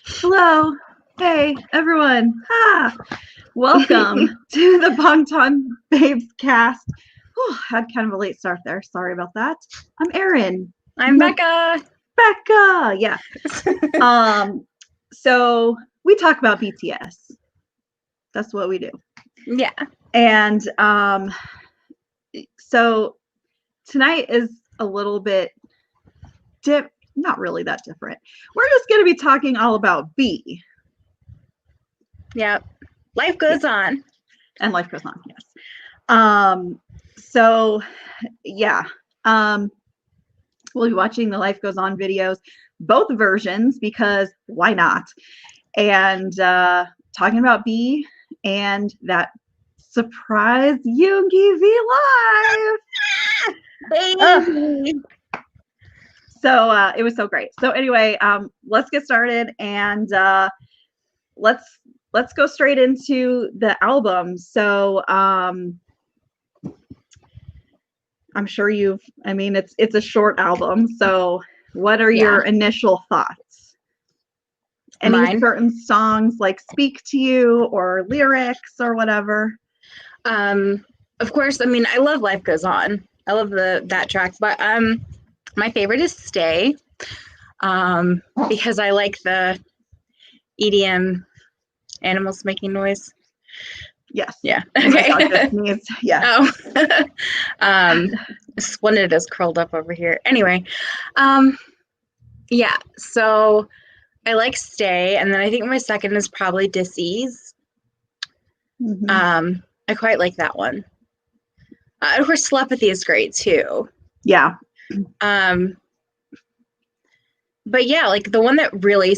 Hello. Hey, everyone. Welcome to the Bangtan Babes cast. Whew, had kind of a late start there. Sorry about that. I'm Erin. I'm Becca. Becca. Yeah. So we talk about BTS. That's what we do. Yeah. And so tonight is a little bit not really that different. We're just going to be talking all about B. Yep. Life goes on. And life goes on, yes. So yeah. We'll be watching the Life Goes On videos, both versions, because why not? And talking about B and that surprise Yoongi V live. Baby. So it was so great. So anyway, let's get started and let's go straight into the album. So I'm sure it's a short album. So what are your initial thoughts? Any certain songs like speak to you or lyrics or whatever? Of course, I love Life Goes On. I love that track, but my favorite is Stay, because I like the EDM animals making noise. Yes. Yeah. Okay. Yeah. Oh. Splendid is curled up over here. Anyway, yeah. So I like Stay, and then I think my second is probably Disease. Mm-hmm. I quite like that one. Of course, Telepathy is great too. Yeah. But yeah, like the one that really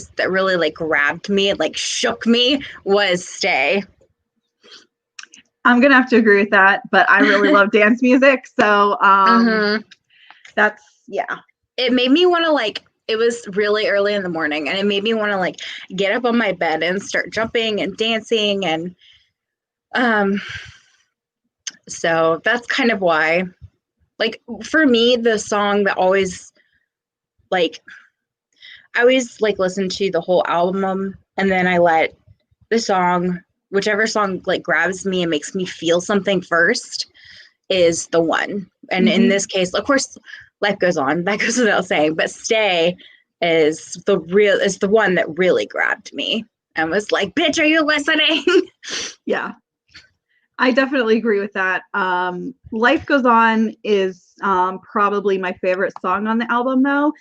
like grabbed me and like shook me was Stay. I'm gonna have to agree with that, but I really love dance music, so that's It made me want to it was really early in the morning, and it made me want to get up on my bed and start jumping and dancing, and so that's kind of why, for me, the song that always I always listen to the whole album, and then I let the song, whichever song grabs me and makes me feel something first, is the one. And in this case, of course, Life Goes On, that goes without saying, but Stay is the one that really grabbed me and was like, bitch, are you listening? Yeah, I definitely agree with that. Life Goes On is probably my favorite song on the album, though.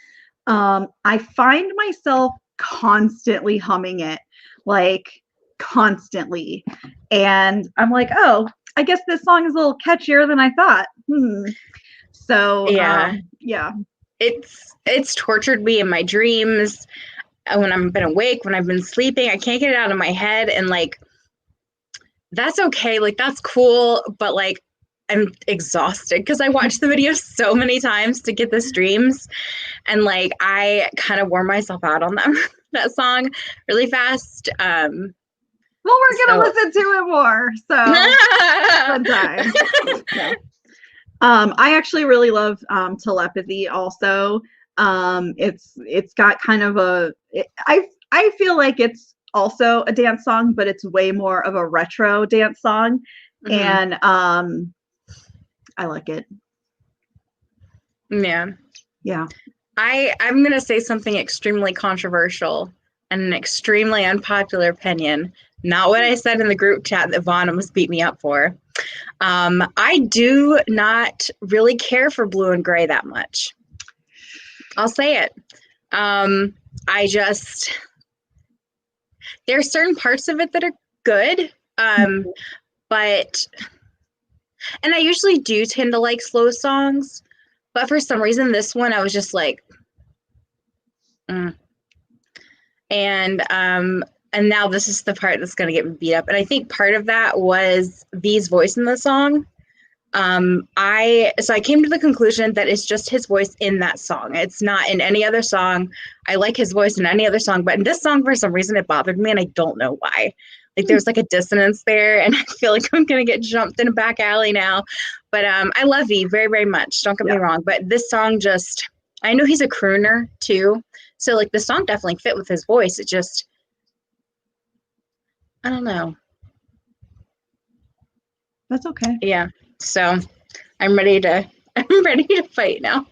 I find myself constantly humming it, constantly. And I'm like, oh, I guess this song is a little catchier than I thought. So yeah. It's tortured me in my dreams, when I've been awake, when I've been sleeping. I can't get it out of my head, and that's okay, that's cool, but I'm exhausted because I watched the video so many times to get the streams, and I kind of wore myself out on that song really fast. Well, we're gonna listen to it more, so fun time. Yeah. I actually really love Telepathy also. It's got kind of I feel like it's also a dance song, but it's way more of a retro dance song. And I like it. Yeah. I'm gonna say something extremely controversial and an extremely unpopular opinion. Not what I said in the group chat that Vaughn almost beat me up for. I do not really care for Blue and Gray that much. I'll say it. There are certain parts of it that are good, but, and I usually do tend to like slow songs, but for some reason this one I was just like, and now this is the part that's going to get me beat up. And I think part of that was V's voice in the song. I came to the conclusion that it's just his voice in that song. It's not in any other song. I like his voice in any other song, but in this song, for some reason, it bothered me, and I don't know why. There's a dissonance there, and I feel like I'm going to get jumped in a back alley now. But I love V very, very much. Don't get me wrong. But this song I know he's a crooner too. So like the song definitely fit with his voice. It just, I don't know. That's okay. Yeah. So I'm ready to fight now.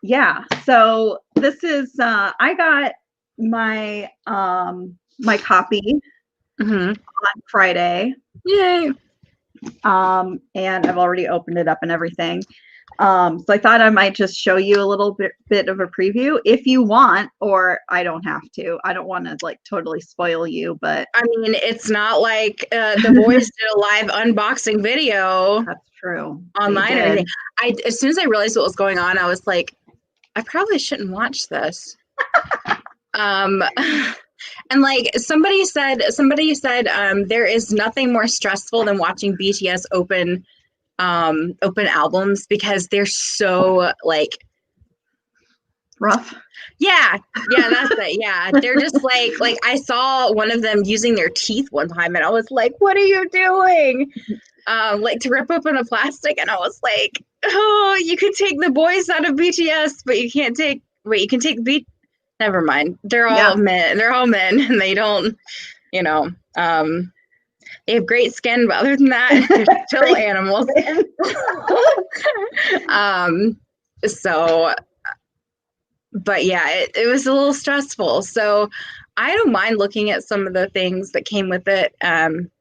Yeah. So this is I got my my copy on Friday. Yay. And I've already opened it up and everything. So I thought I might just show you a little bit of a preview if you want, or I don't have to. I don't want to like totally spoil you, but I mean, it's not like The Voice did a live unboxing video. That's true. Online or anything. As soon as I realized what was going on, I was like, I probably shouldn't watch this. And like somebody said, there is nothing more stressful than watching BTS open albums because they're so like rough. Yeah, that's it. Yeah, they're just like I saw one of them using their teeth one time, and I was like, "What are you doing?" Like to rip open a plastic, and I was like, "Oh, you could take the boys out of BTS, but you can't take. Wait, you can take the Never mind. They're all men. They're all men, and they don't. You know, they have great skin, but other than that, they're still animals. So, but yeah, it was a little stressful. So I don't mind looking at some of the things that came with it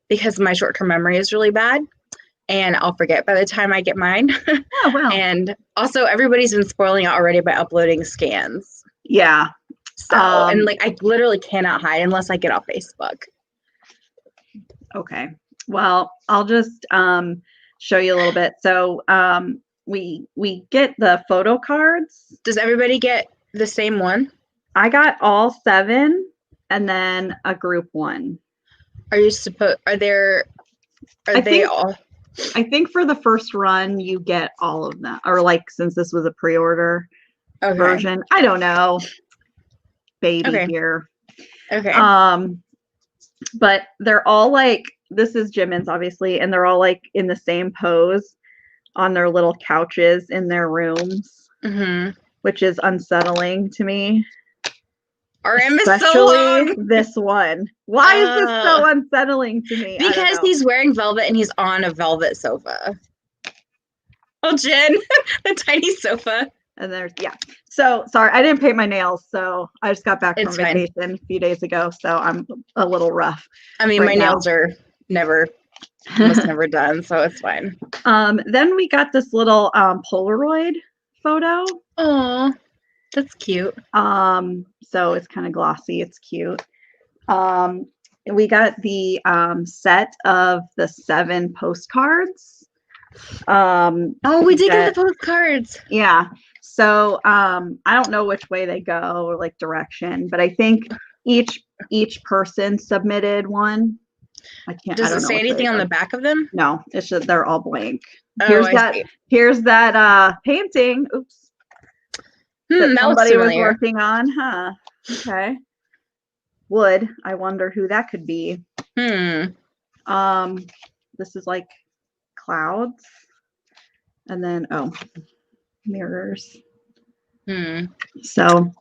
because my short-term memory is really bad and I'll forget by the time I get mine. Oh, wow. And also everybody's been spoiling it already by uploading scans. Yeah. So, and like I literally cannot hide unless I get off Facebook. Okay. Well, I'll just show you a little bit. So we get the photo cards. Does everybody get the same one? I got all 7 and then a group 1. Are they all? I think for the first run you get all of them, or like since this was a pre-order version. I don't know. Baby here. Okay. But they're all like, this is Jimin's obviously, and they're all like in the same pose on their little couches in their rooms, which is unsettling to me. RM is Especially so long. This one. Why is this so unsettling to me? Because he's wearing velvet and he's on a velvet sofa. Oh, Jen, the tiny sofa. And there's, So, sorry, I didn't paint my nails, so I just got back from vacation a few days ago, so I'm a little rough. I mean, my nails are almost never done, so it's fine. Then we got this little Polaroid photo. Oh, that's cute. So it's kind of glossy. It's cute. We got the set of the 7 postcards. We did get the postcards. Yeah. So I don't know which way they go or like direction, but I think each person submitted one. Does it say anything on the back of them? No, it's just they're all blank. Here's that painting. Oops. That somebody was working on, huh? Okay. Wood. I wonder who that could be. This is like clouds. And then mirrors. So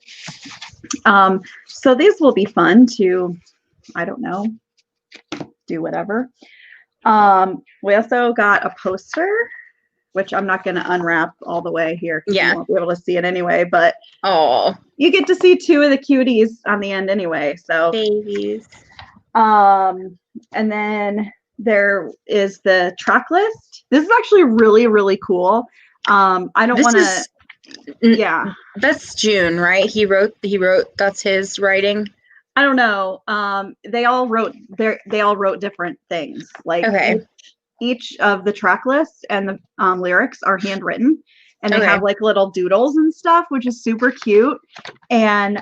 so these will be fun to, I don't know, do whatever. We also got a poster, which I'm not going to unwrap all the way here. You won't be able to see it anyway, but you get to see 2 of the cuties on the end anyway. So babies. And then there is the track list. This is actually really, really cool. I don't want to. That's June, right? He wrote. That's his writing. I don't know. They all wrote different things. Like each of the track lists and the lyrics are handwritten, and they have like little doodles and stuff, which is super cute. And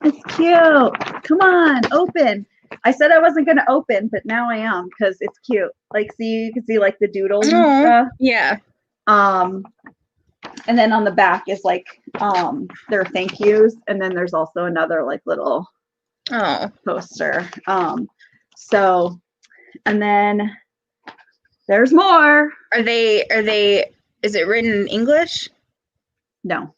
it's cute. Come on, open. I said I wasn't going to open, but now I am because it's cute. Like, see, you can see like the doodles and stuff. Yeah. And then on the back is like their thank yous, and then there's also another like little poster. So, and then There's more. Are they, is it written in English? No.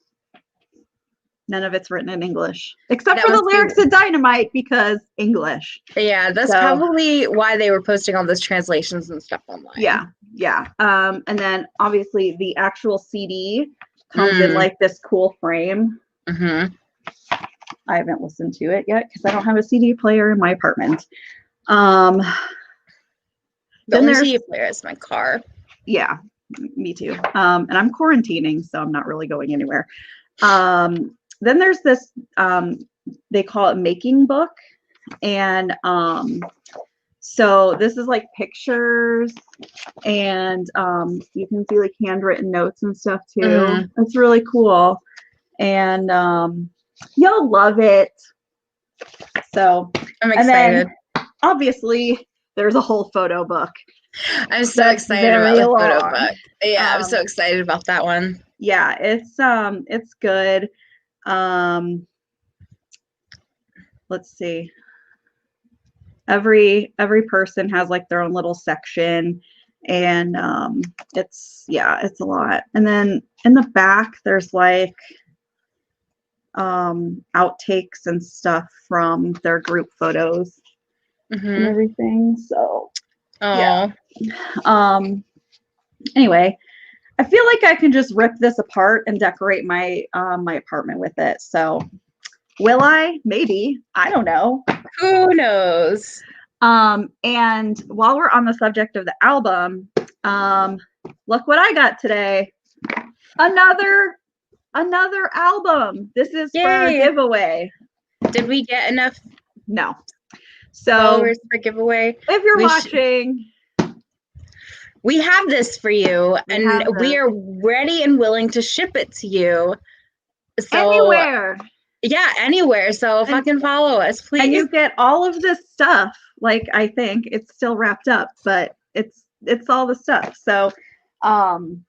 None of it's written in English, except for the lyrics of Dynamite, because English. Yeah, that's probably why they were posting all those translations and stuff online. Yeah, yeah. And then obviously the actual CD comes in like this cool frame. Mm-hmm. I haven't listened to it yet because I don't have a CD player in my apartment. The only CD player is my car. Yeah, me too. And I'm quarantining, so I'm not really going anywhere. Then there's this, they call it making book. And so this is like pictures, and you can see like handwritten notes and stuff too. It's really cool. And you'll love it. So I'm excited. And then, obviously, there's a whole photo book. I'm so excited about the photo book. Yeah, I'm so excited about that one. Yeah, it's good. Let's see. Every person has like their own little section, and it's a lot. And then in the back there's like outtakes and stuff from their group photos and everything. So yeah. Anyway, I feel like I can just rip this apart and decorate my my apartment with it. So will I? Maybe. I don't know. Who knows? And while we're on the subject of the album, look what I got today. Another album. This is for a giveaway. Did we get enough? No. So followers for giveaway. If you're watching, we have this for you, and we are ready and willing to ship it to you. So anywhere. Yeah, anywhere. So fucking follow us, please. And you get all of this stuff. Like, I think it's still wrapped up, but it's all the stuff. So otherwise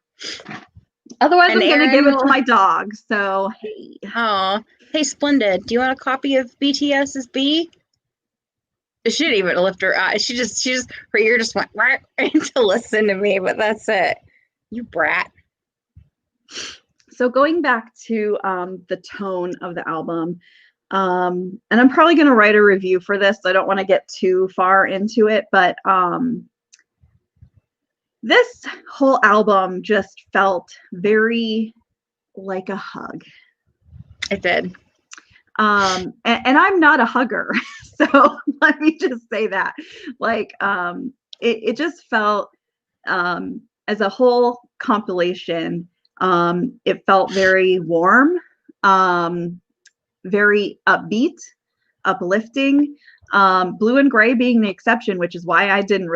I'm gonna give it to my dog. So hey. Oh, hey, Splendid. Do you want a copy of BTS's B? She didn't even lift her eyes. She just her ear just went right to listen to me, but that's it. You brat. So going back to the tone of the album, and I'm probably going to write a review for this, so I don't want to get too far into it, but this whole album just felt very like a hug. It did. And I'm not a hugger, so let me just say that. Like, it just felt, as a whole compilation, it felt very warm, very upbeat, uplifting. Blue and Gray being the exception, which is why I don't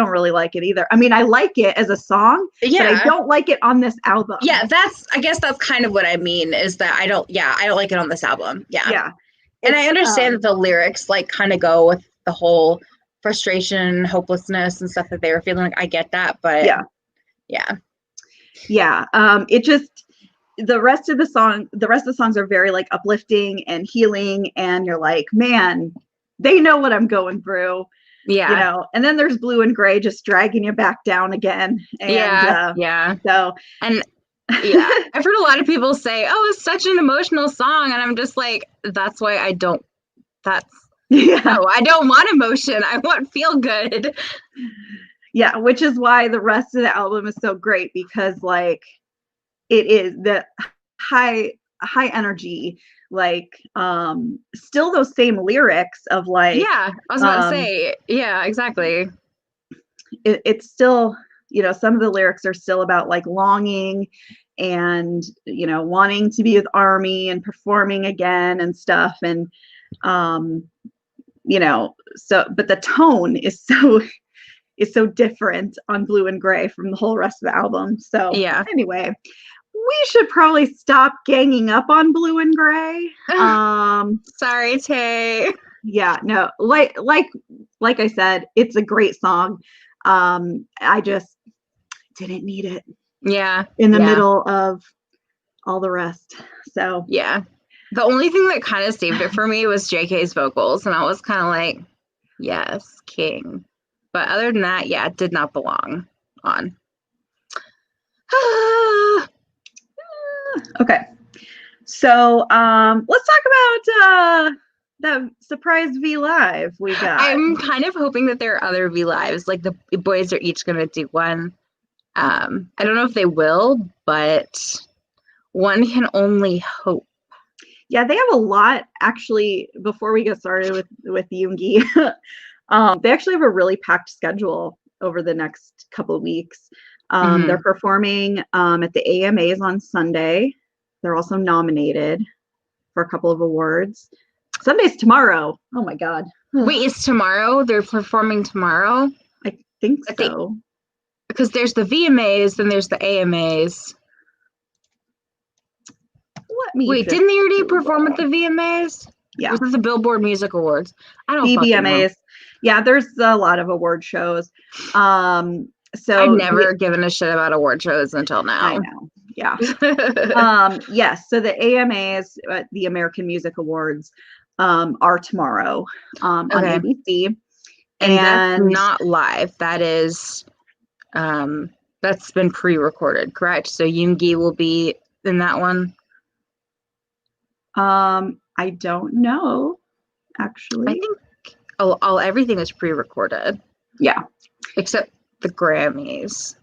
really like it either. I mean, I like it as a song, but I don't like it on this album. Yeah, I guess that's kind of what I mean, is that I don't like it on this album. Yeah. And I understand that the lyrics like kind of go with the whole frustration, hopelessness and stuff that they were feeling. Like, I get that, but yeah. It just, the rest of the songs are very like uplifting and healing, and you're like, man, they know what I'm going through. Yeah. You know, and then there's Blue and Gray just dragging you back down again. And, So, and I've heard a lot of people say, oh, it's such an emotional song. And I'm just like, that's why I don't, no, I don't want emotion. I want feel good. Yeah. Which is why the rest of the album is so great, because like it is the high energy, like still those same lyrics of like, I was about to say, exactly. It's still, you know, some of the lyrics are still about like longing and, you know, wanting to be with Army and performing again and stuff. And you know, so, but the tone is so different on Blue and Gray from the whole rest of the album. So anyway, we should probably stop ganging up on Blue and Gray. Sorry, Tay. Yeah, no, like I said, it's a great song. I just didn't need it. Yeah. In the middle of all the rest. So the only thing that kind of saved it for me was JK's vocals, and I was kind of like, yes, king. But other than that, it did not belong. on. Okay. So let's talk about that surprise V Live we got. I'm kind of hoping that there are other V Lives. Like the boys are each going to do one. I don't know if they will, but one can only hope. Yeah, they have a lot. Actually, before we get started with Yoongi, they actually have a really packed schedule over the next couple of weeks. They're performing at the AMAs on Sunday. They're also nominated for a couple of awards. Sunday's tomorrow. Oh my God. Wait, it's tomorrow? They're performing tomorrow? I think so. Because there's the VMAs, then there's the AMAs. Wait, didn't they already perform at the VMAs? Yeah. Was it the Billboard Music Awards? I don't BBMAs. Yeah, there's a lot of award shows. So I've never given a shit about award shows until now. I know. Yeah. Yes. So the AMAs, the American Music Awards, are tomorrow on ABC. And that's not live. That is, that's been pre-recorded, correct? So Yoongi will be in that one. I don't know, actually. I think everything was pre-recorded. Yeah. Except the Grammys.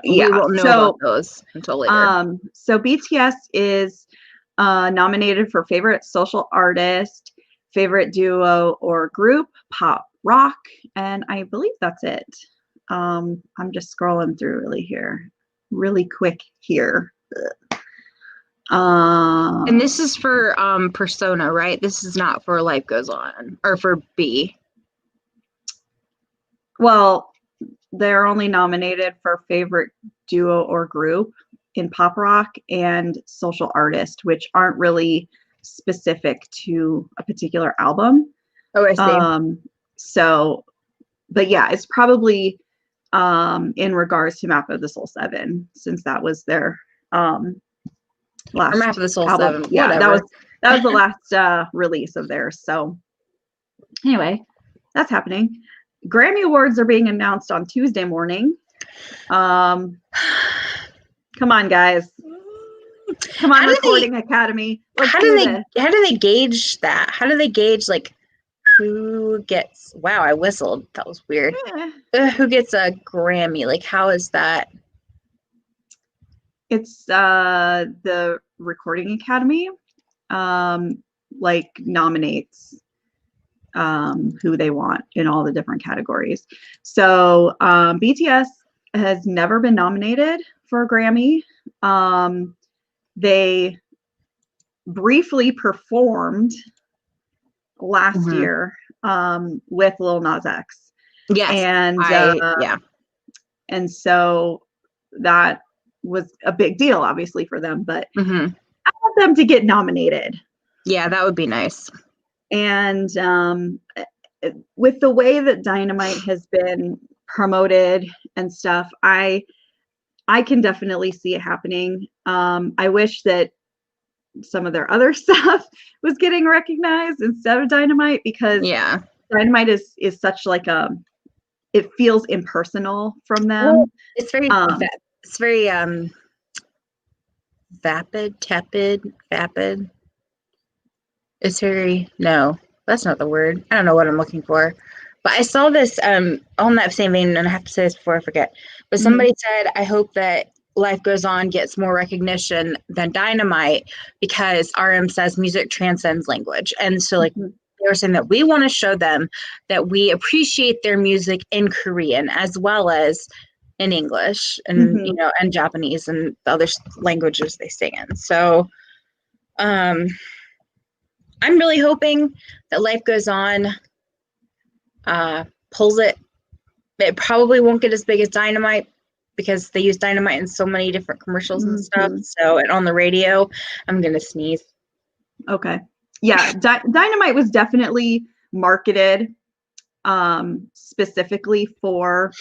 Yeah. We won't know about those until later. So BTS is nominated for Favorite Social Artist, Favorite Duo or Group, Pop Rock, and I believe that's it. I'm just scrolling through really quick here. And this is for Persona, right? This is not for Life Goes On, or for B. Well, they're only nominated for Favorite Duo or Group in Pop Rock and Social Artist, which aren't really specific to a particular album. Oh, I see. So, but yeah, it's probably in regards to Map of the Soul 7, since that was their last Map of the Soul album. 7. Yeah, whatever. that was the last release of theirs. So anyway, that's happening. Grammy Awards are being announced on Tuesday morning. Come on, guys. Come on, Recording Academy. How do they gauge that? How do they gauge like who gets? Wow, I whistled. That was weird. Who gets a Grammy? Like, how is that? It's the Recording Academy like nominates who they want in all the different categories. So BTS has never been nominated for a Grammy. They briefly performed last year with Lil Nas X. Yes. And so that was a big deal, obviously, for them, but I want them to get nominated. Yeah, that would be nice. And with the way that Dynamite has been promoted and stuff, I can definitely see it happening. I wish that some of their other stuff was getting recognized instead of Dynamite, because Dynamite is such like it feels impersonal from them. Well, it's very vapid. It's very, no, that's not the word. I don't know what I'm looking for. But I saw this on that same vein, and I have to say this before I forget. But somebody said, I hope that Life Goes On gets more recognition than Dynamite, because RM says music transcends language. And so like they were saying that we want to show them that we appreciate their music in Korean as well as in English and you know, and Japanese and the other languages they sing in. So I'm really hoping that Life Goes On pulls it. It probably won't get as big as Dynamite, because they use Dynamite in so many different commercials and stuff. So, and on the radio, I'm going to sneeze. Okay. Yeah. Dynamite was definitely marketed specifically for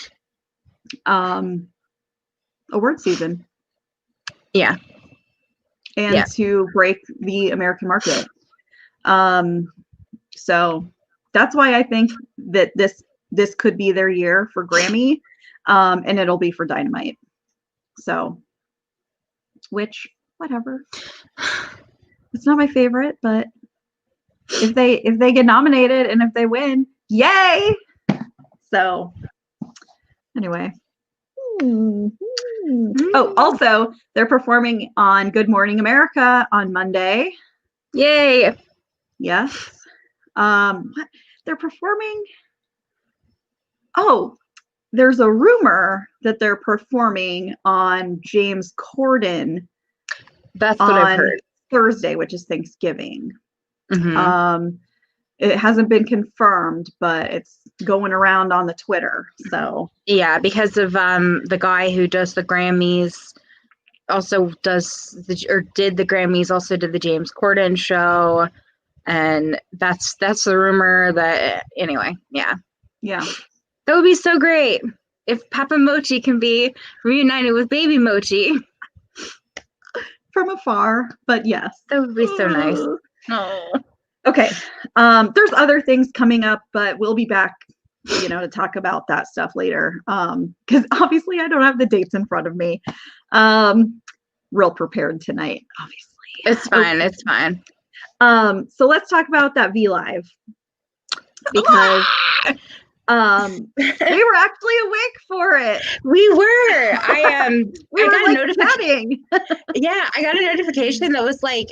award season. Yeah. And to break the American market. So that's why I think that this could be their year for Grammy. And it'll be for Dynamite. So, which, whatever. It's not my favorite, but if they get nominated and if they win, yay! So, anyway. Oh, also, they're performing on Good Morning America on Monday. Yay! Yes. They're performing. Oh, there's a rumor that they're performing on James Corden. That's what I've heard. Thursday, which is Thanksgiving. It hasn't been confirmed, but it's going around on the Twitter. So yeah, because of the guy who does the Grammys, also did the Grammys, also did the James Corden show, and that's the rumor. That anyway, yeah, that would be so great if Papa Mochi can be reunited with Baby Mochi from afar. But yes, that would be so nice. Oh. Okay. There's other things coming up, but we'll be back, to talk about that stuff later. Because obviously I don't have the dates in front of me. Real prepared tonight, obviously. It's fine. Okay. It's fine. So let's talk about that V Live. Because we were actually awake for it. We were. We were got a notification. Yeah, I got a notification that was like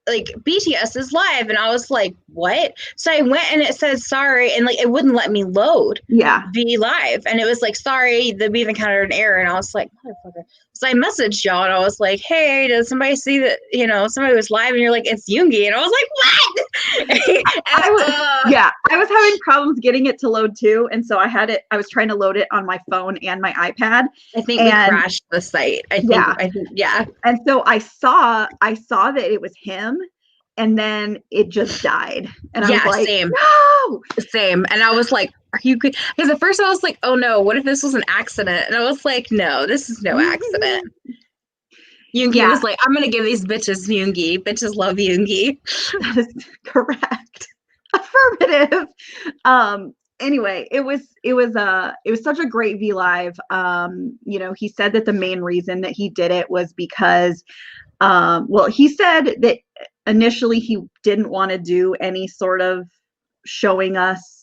BTS is live, and I was like, what? So I went and it said sorry, and it wouldn't let me load V Live, and it was like, sorry, we've encountered an error, and I was like, motherfucker. So I messaged y'all and I was like, hey, did somebody see that somebody was live? And you're like, it's Yoongi, and I was like, what? I was having problems getting it to load too, and so I was trying to load it on my phone and my iPad. I think we crashed the site. I think and so I saw that it was him, and then it just died, and I was like, same. No, same. And I was like, are you good? Because at first I was like, oh no, what if this was an accident? And I was like, no, this is no accident. Yoongi was like, I'm gonna give these bitches Yoongi. Bitches love Yoongi. That is correct. Affirmative. Anyway, it was such a great V Live. He said that the main reason that he did it was because he said that initially he didn't want to do any sort of showing us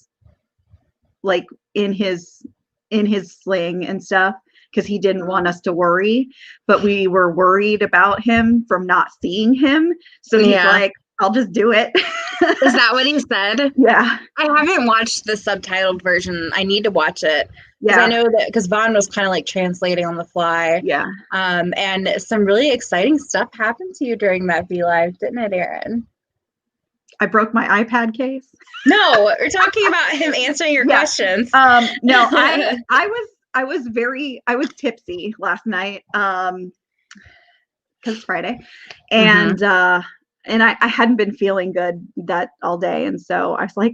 like in his sling and stuff, because he didn't want us to worry, but we were worried about him from not seeing him. So he's like, I'll just do it. Is that what he said? Yeah. I haven't watched the subtitled version. I need to watch it. Yeah. I know that because Vaughn was kind of like translating on the fly. Yeah. And some really exciting stuff happened to you during that V Live, didn't it, Erin? I broke my iPad case. No, we're talking about him answering your questions. No, I was tipsy last night. Because it's Friday. And and I hadn't been feeling good that all day. And so I was like,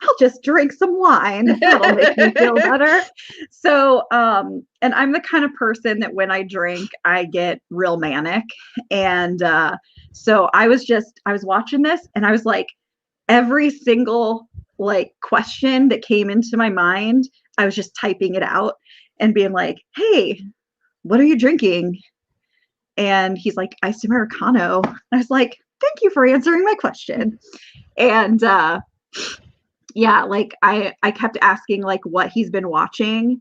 I'll just drink some wine. That'll make me feel better. So, and I'm the kind of person that when I drink, I get real manic. And so I was watching this, and I was like, every single question that came into my mind, I was just typing it out and being like, hey, what are you drinking? And he's like, iced Americano. And I was like, thank you for answering my question. And I kept asking what he's been watching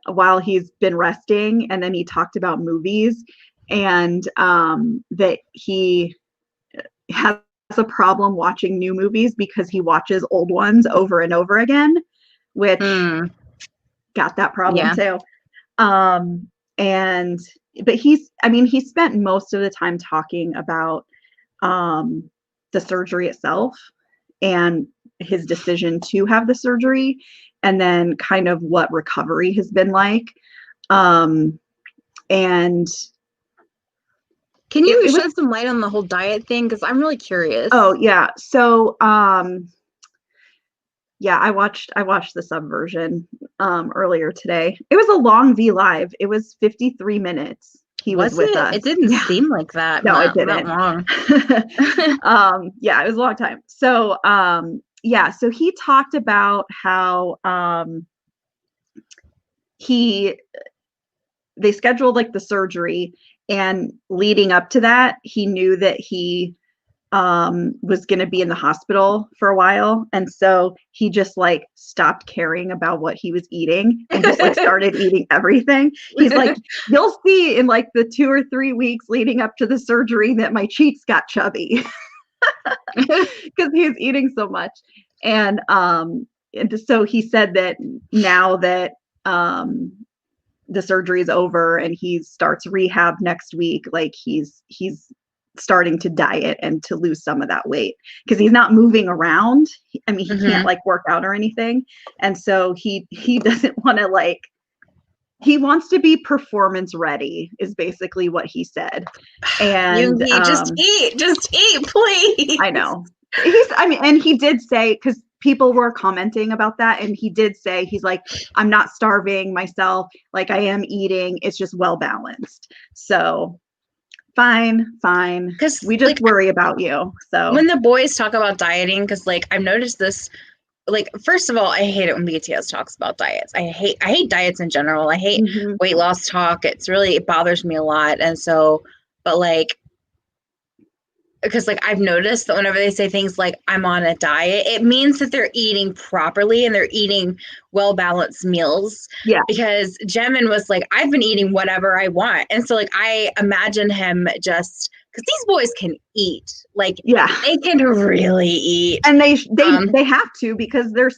while he's been resting. And then he talked about movies, and that he has a problem watching new movies because he watches old ones over and over again, which got that problem too. But he spent most of the time talking about the surgery itself and his decision to have the surgery, and then kind of what recovery has been like. And can you shed some light on the whole diet thing? Because I'm really curious. Oh yeah. So I watched the subversion earlier today. It was a long V Live. It was 53 minutes. He was with us. It didn't seem like that. No, it didn't. That long. It was a long time. So so he talked about how they scheduled like the surgery, and leading up to that, he knew that he was going to be in the hospital for a while, and so he just like stopped caring about what he was eating and just like started eating everything. He's like, you'll see in like the 2 or 3 weeks leading up to the surgery that my cheeks got chubby because he was eating so much. And so he said that now that the surgery is over and he starts rehab next week, like he's starting to diet and to lose some of that weight because he's not moving around. I mean, he can't like work out or anything. And so he doesn't want to like, he wants to be performance ready is basically what he said. And just eat, please. I know. And he did say, because people were commenting about that, and he did say, he's like, I'm not starving myself, like I am eating, it's just well balanced. So fine, because we just like, worry about you. So when the boys talk about dieting, because like I've noticed this, like first of all, I hate it when BTS talks about diets. I hate diets in general. I hate weight loss talk. It bothers me a lot. And so, but like, because like I've noticed that whenever they say things like I'm on a diet, it means that they're eating properly and they're eating well-balanced meals. Yeah. Because Jimin was like, I've been eating whatever I want. And so like I imagine him just, because these boys can eat. Like, yeah, they can really eat. And they have to, because they're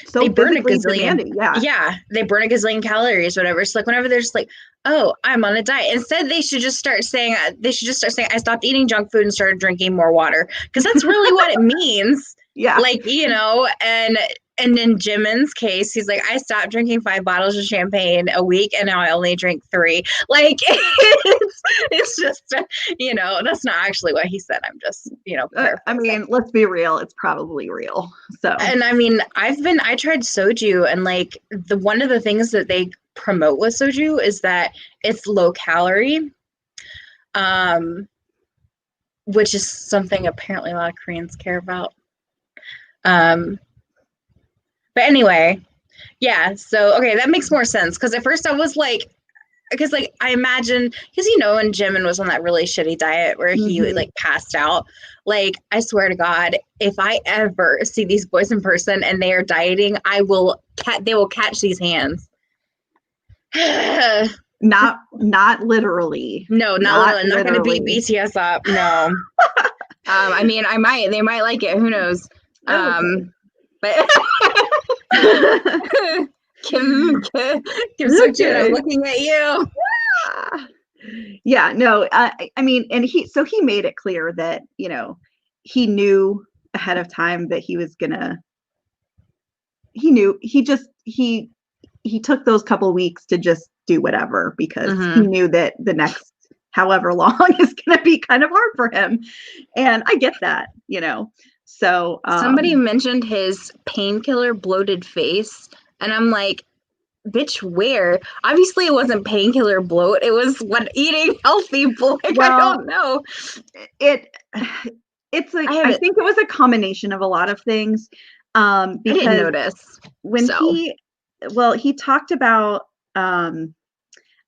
so they burn a gazillion. Yeah, they burn a gazillion calories, whatever. So like whenever they're just like, oh, I'm on a diet. Instead, they should just start saying I stopped eating junk food and started drinking more water, because that's really what it means. Yeah. Like, you know, and in Jimin's case, he's like, I stopped drinking 5 bottles of champagne a week and now I only drink 3. Like, it's just, you know, that's not actually what he said. I'm just, you know, I mean, let's be real. It's probably real. So, and I mean, I tried soju, and like one of the things that they promote with soju is that it's low calorie, which is something apparently a lot of Koreans care about. But anyway, yeah, so, okay, that makes more sense, because at first I was like, because like I imagine, because you know, when Jimin was on that really shitty diet where he like passed out, like I swear to God, if I ever see these boys in person and they are dieting, they will catch these hands. Not literally. No, not literally. I'm not going to beat BTS up. No. I mean, they might like it. Who knows? Okay. But Kim Soo-jin, I'm looking at you. Yeah, no, I mean, and he made it clear that, you know, he knew ahead of time that he was gonna, he took those couple weeks to just do whatever, because he knew that the next however long is gonna be kind of hard for him. And I get that, you know. So somebody mentioned his painkiller bloated face, and I'm like, bitch, where? Obviously it wasn't painkiller bloat, it was what eating healthy bloat. Like, well, I don't know. It's like, I think it was a combination of a lot of things. Because I didn't notice when he talked about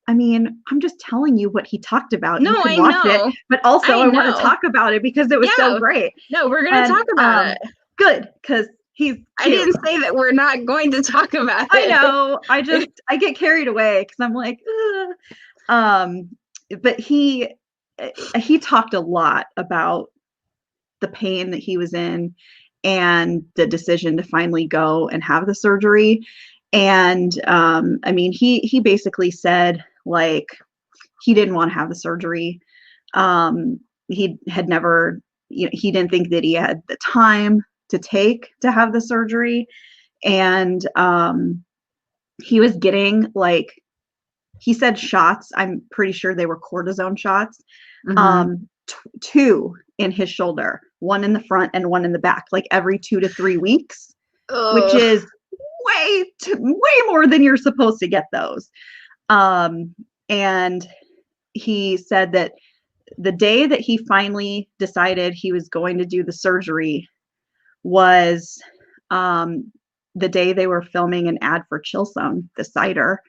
I mean, I'm just telling you what he talked about. No, I know. It, but also I want to talk about it because it was so great. No, we're going to talk about it. Good, because he's cute. I didn't say that we're not going to talk about it. I know. I get carried away because I'm like, but he talked a lot about the pain that he was in and the decision to finally go and have the surgery. And I mean, he basically said, like, he didn't want to have the surgery. He had never, you know, he didn't think that he had the time to take to have the surgery. And he was getting, like, he said shots. I'm pretty sure they were cortisone shots. 2 in his shoulder, 1 in the front and 1 in the back, like every 2 to 3 weeks, which is way more than you're supposed to get those. And he said that the day that he finally decided he was going to do the surgery was the day they were filming an ad for Chillzone, the cider,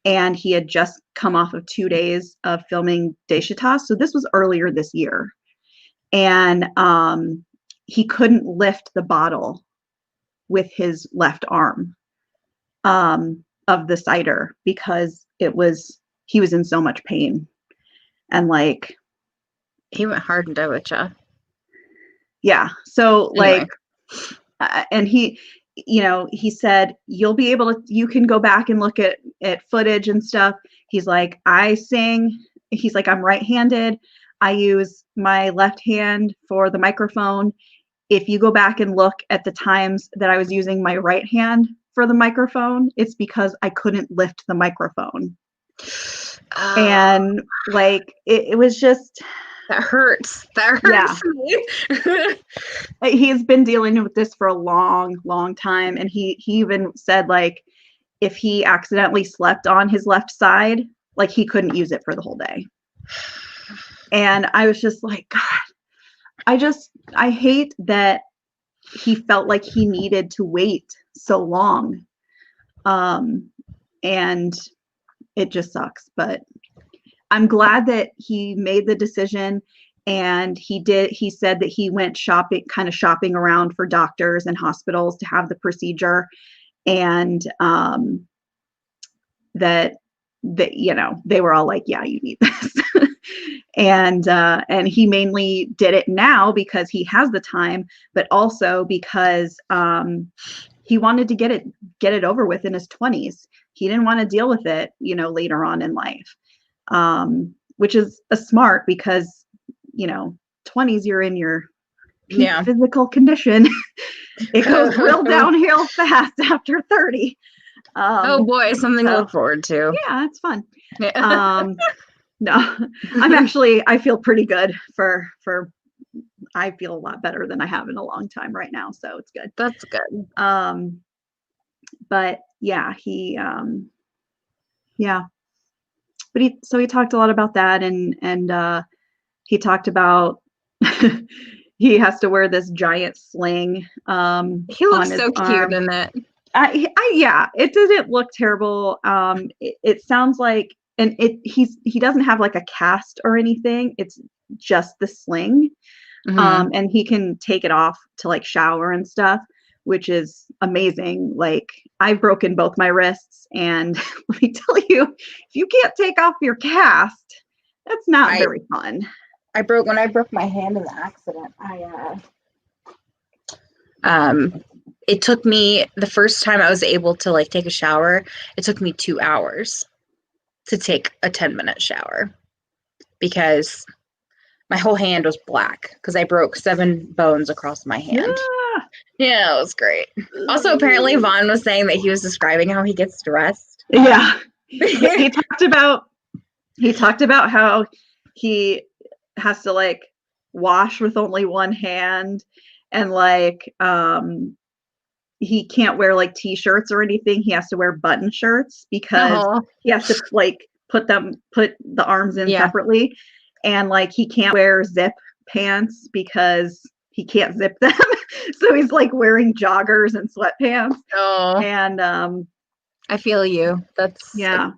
and he had just come off of 2 days of filming Deshitas. So this was earlier this year. And he couldn't lift the bottle with his left arm of the cider because he was in so much pain. And like, he went hard into it, yeah. So anyway. like, and he, you know, he said, you can go back and look at footage and stuff. He's like, he's like, I'm right-handed. I use my left hand for the microphone. If you go back and look at the times that I was using my right hand for the microphone, it's because I couldn't lift the microphone. And like, it was just, that hurts. That hurts me. He's been dealing with this for a long, long time. And he even said, like, if he accidentally slept on his left side, like, he couldn't use it for the whole day. And I was just like, God, I hate that he felt like he needed to wait so long. And it just sucks, but I'm glad that he made the decision. And he said that he went shopping around for doctors and hospitals to have the procedure. And that you know, they were all like, yeah, you need this. And he mainly did it now because he has the time, but also because he wanted to get it over with in his 20s. He didn't want to deal with it, you know, later on in life, which is a smart, because, you know, 20s, you're in your peak physical condition. It goes real downhill fast after 30. Oh boy, something to look forward to. Yeah, it's fun. No, I feel pretty good for I feel a lot better than I have in a long time right now, so it's good. That's good. But yeah, but he talked a lot about that, and he talked about he has to wear this giant sling. He looks so cute in it. Yeah, it didn't look terrible. It sounds like, and he doesn't have like a cast or anything. It's just the sling. Mm-hmm. And he can take it off to like shower and stuff, which is amazing. Like, I've broken both my wrists, and let me tell you, if you can't take off your cast, that's not very fun. When I broke my hand in the accident, it took me, the first time I was able to like take a shower, it took me 2 hours to take a 10-minute shower because my whole hand was black because I broke 7 bones across my hand. Yeah, it was great. Also, apparently Vaughn was saying that he was describing how he gets dressed. Yeah. he talked about how he has to like wash with only one hand, and like he can't wear like t-shirts or anything. He has to wear button shirts because he has to like put the arms in separately, and like he can't wear zip pants because he can't zip them. So he's like wearing joggers and sweatpants. And I feel you. That's yeah.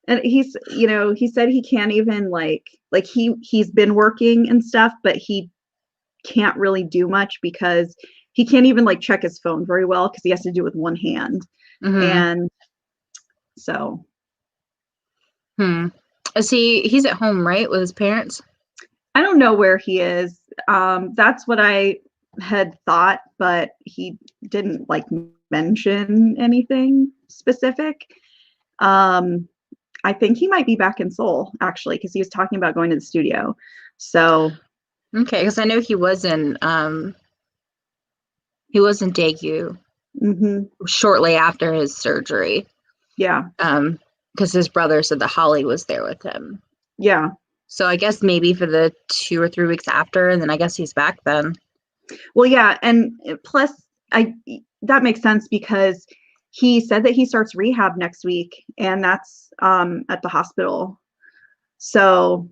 And he said he can't even like he's been working and stuff, but he can't really do much because he can't even like check his phone very well because he has to do it with one hand. Mm-hmm. And so he's at home, right, with his parents? I don't know where he is. That's what I had thought, but he didn't like mention anything specific. I think he might be back in Seoul, actually, because he was talking about going to the studio. So okay, because I know he was in Daegu shortly after his surgery. Yeah. Because his brother said that Holly was there with him. Yeah. So I guess maybe for the 2 or 3 weeks after, and then I guess he's back then. Well, yeah, and plus that makes sense because he said that he starts rehab next week, and that's at the hospital. So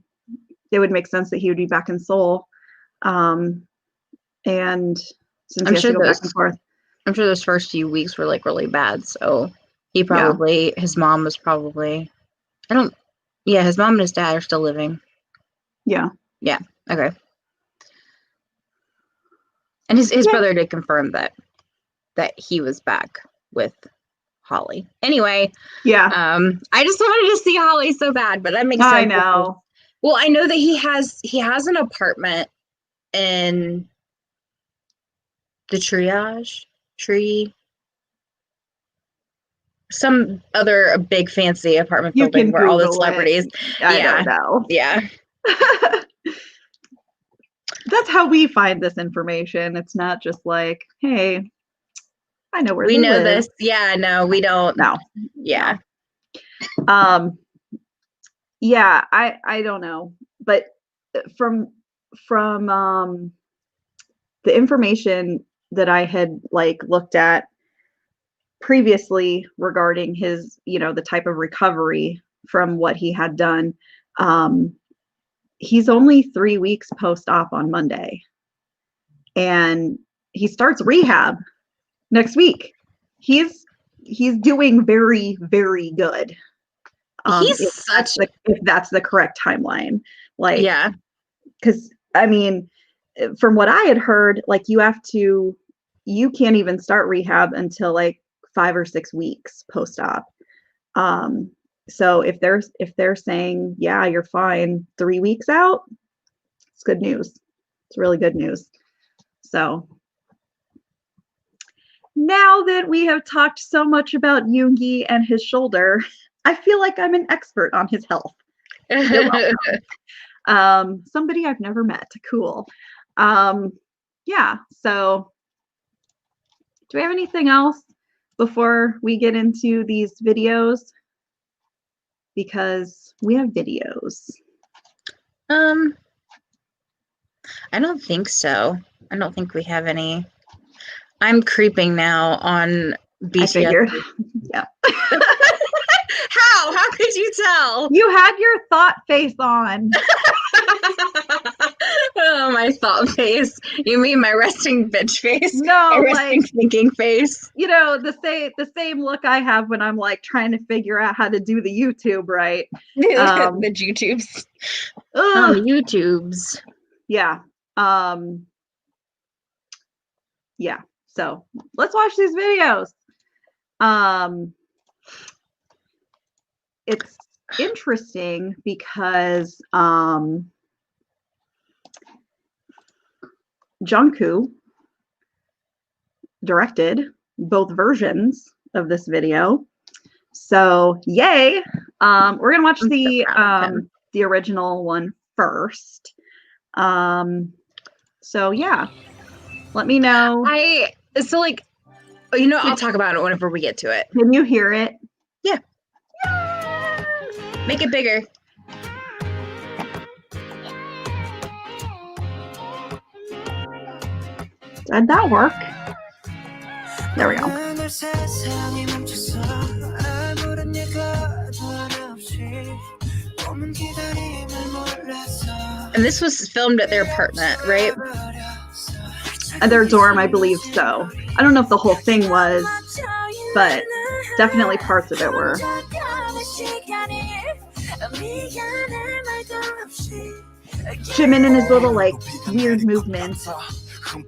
it would make sense that he would be back in Seoul. And since he has to go back and forth. I'm sure those first few weeks were like really bad. So he probably, his mom was probably, his mom and his dad are still living. Yeah. Yeah. Okay. And his brother did confirm that he was back with Holly. Anyway. Yeah. I just wanted to see Holly so bad, but that makes sense. I know. Well, I know that he has an apartment in the some other big fancy apartment building where all the celebrities. I don't know. Yeah. That's how we find this information. It's not just like, hey, I know where we know live. this. Yeah, no, we don't. No. Yeah. Yeah, I don't know. But from the information that I had like looked at previously regarding his, the type of recovery from what he had done, he's only 3 weeks post-op on Monday, and he starts rehab next week. He's doing very, very good. If that's the correct timeline, like, yeah, because I mean, from what I had heard, like you can't even start rehab until like 5 or 6 weeks post-op. So if they're saying, yeah, you're fine 3 weeks out, it's good news. It's really good news. So now that we have talked so much about Yoongi and his shoulder, I feel like I'm an expert on his health. Somebody I've never met. Cool. Yeah. So do we have anything else before we get into these videos? Because we have videos. I don't think so. I don't think we have any. I'm creeping now on BTS. I figured. Yeah. How could you tell? You had your thought face on. Oh, my thought face. You mean my resting bitch face? No, my resting thinking face. The same look I have when I'm like trying to figure out how to do the YouTube right. The YouTubes. The YouTubes. Yeah. Yeah. So let's watch these videos. It's interesting because Jungkook directed both versions of this video. So yay. We're gonna watch the original one first. So yeah. Let me know. I'll talk about it whenever we get to it. Can you hear it? Yeah. Make it bigger. Did that work? There we go. And this was filmed at their apartment, right? At their dorm, I believe so. I don't know if the whole thing was, but definitely parts of it were. Jimin and his little like weird movements. I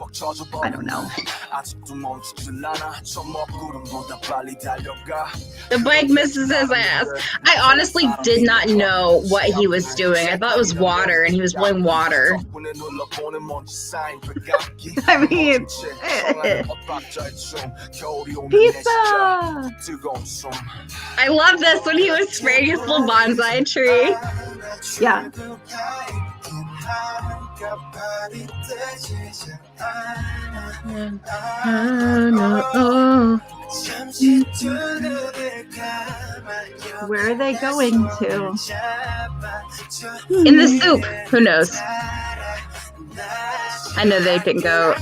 don't know. The bike misses his ass. I honestly did not know what he was doing. I thought it was water and he was blowing water. I mean, pizza! I love this when he was spraying his little bonsai tree. Yeah. Where are they going to? In the soup. Who knows? I know they can go.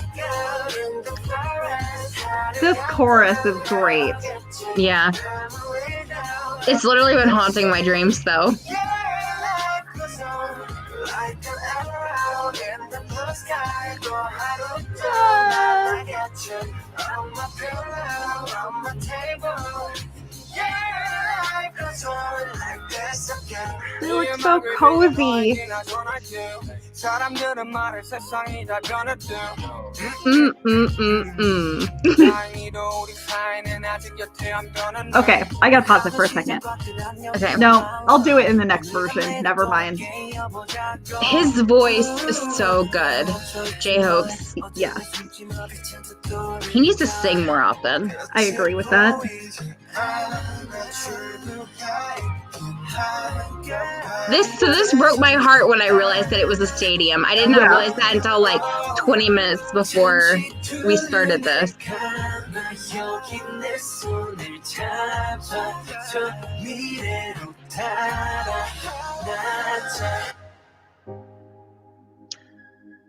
This chorus is great. Yeah. It's literally been haunting my dreams, though. They look so cozy. Okay, I gotta pause it for a second. Okay. No, I'll do it in the next version. Never mind. His voice is so good. J-Hope's. Yeah. He needs to sing more often. I agree with that. This broke my heart when I realized that it was a stadium. I did not realize that until like 20 minutes before we started this.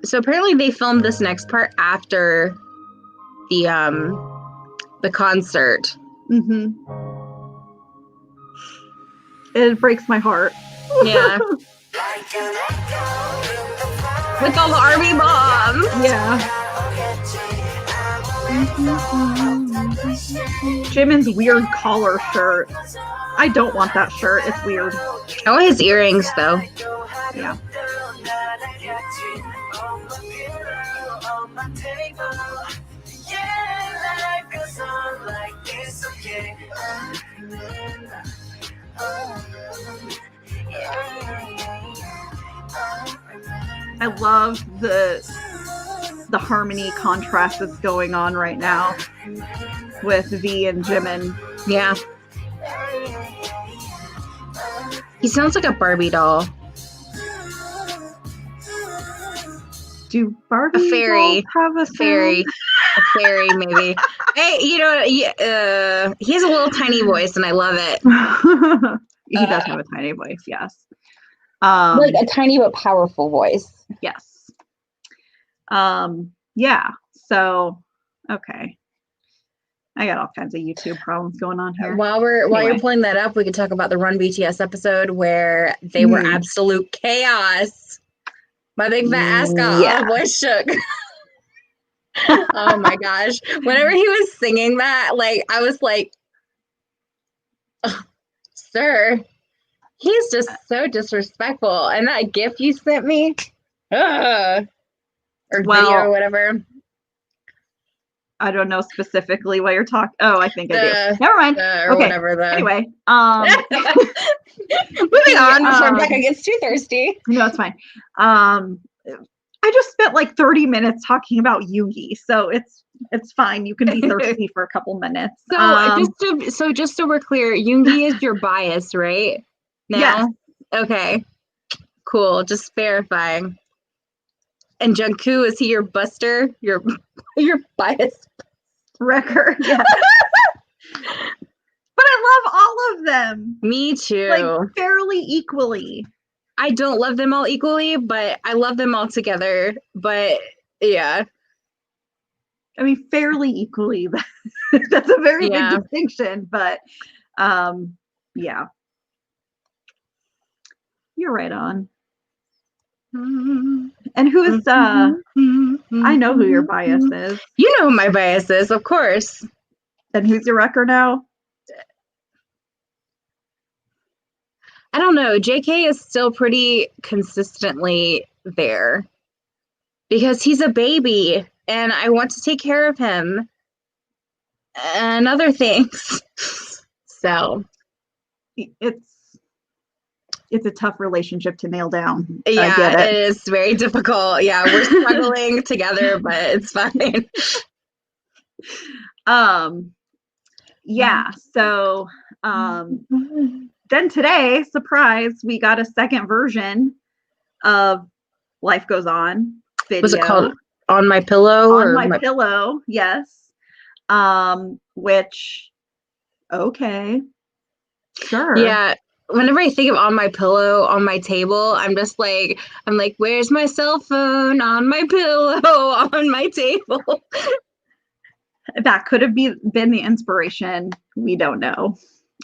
So apparently they filmed this next part after the concert. Mm-hmm. It breaks my heart. Yeah. With all the army bombs. Yeah. Jimin's weird collar shirt. I don't want that shirt. It's weird. I want his earrings though. Yeah. I love the harmony contrast that's going on right now with V and Jimin. Yeah. He sounds like a Barbie doll. Do Barbie a fairy dolls have a fairy? A fairy, maybe. Hey, you know, he has a little tiny voice, and I love it. He does have a tiny voice, yes. Like a tiny but powerful voice. Yes. Yeah. So, okay. I got all kinds of YouTube problems going on here. While you're pulling that up, we can talk about the Run BTS episode where they were absolute chaos. My big fat ass got all voice shook. Oh my gosh. Whenever he was singing that, like, I was like, oh, sir, he's just so disrespectful. And that GIF you sent me, or video or whatever. I don't know specifically what you're talking. Oh, I think I do. Never mind. Or whatever. Anyway, moving on before Becca gets too thirsty. No, it's fine. I just spent like 30 minutes talking about Yoongi, so it's fine. You can be thirsty for a couple minutes. So just so we're clear, Yoongi is your bias, right? Now? Yes. Okay. Cool. Just verifying. And Jungkook, is he your buster? Your bias wrecker? Yeah. But I love all of them. Me too. Like fairly equally. I don't love them all equally, but I love them all together. But yeah. I mean, fairly equally. That's a very big distinction, but yeah. You're right on. And who is I know who your bias is. You know who my bias is, of course. And who's your wrecker now? I don't know. JK is still pretty consistently there because he's a baby and I want to take care of him and other things. So it's a tough relationship to nail down. Yeah, I get it is very difficult. Yeah, we're struggling together, but it's fine. Yeah, so then today, surprise, we got a second version of Life Goes On video. Was it called On My Pillow? On My Pillow, yes. Which, okay, sure. Yeah, whenever I think of On My Pillow, on my table, I'm like, where's my cell phone? On my pillow, on my table. That could have been the inspiration. We don't know.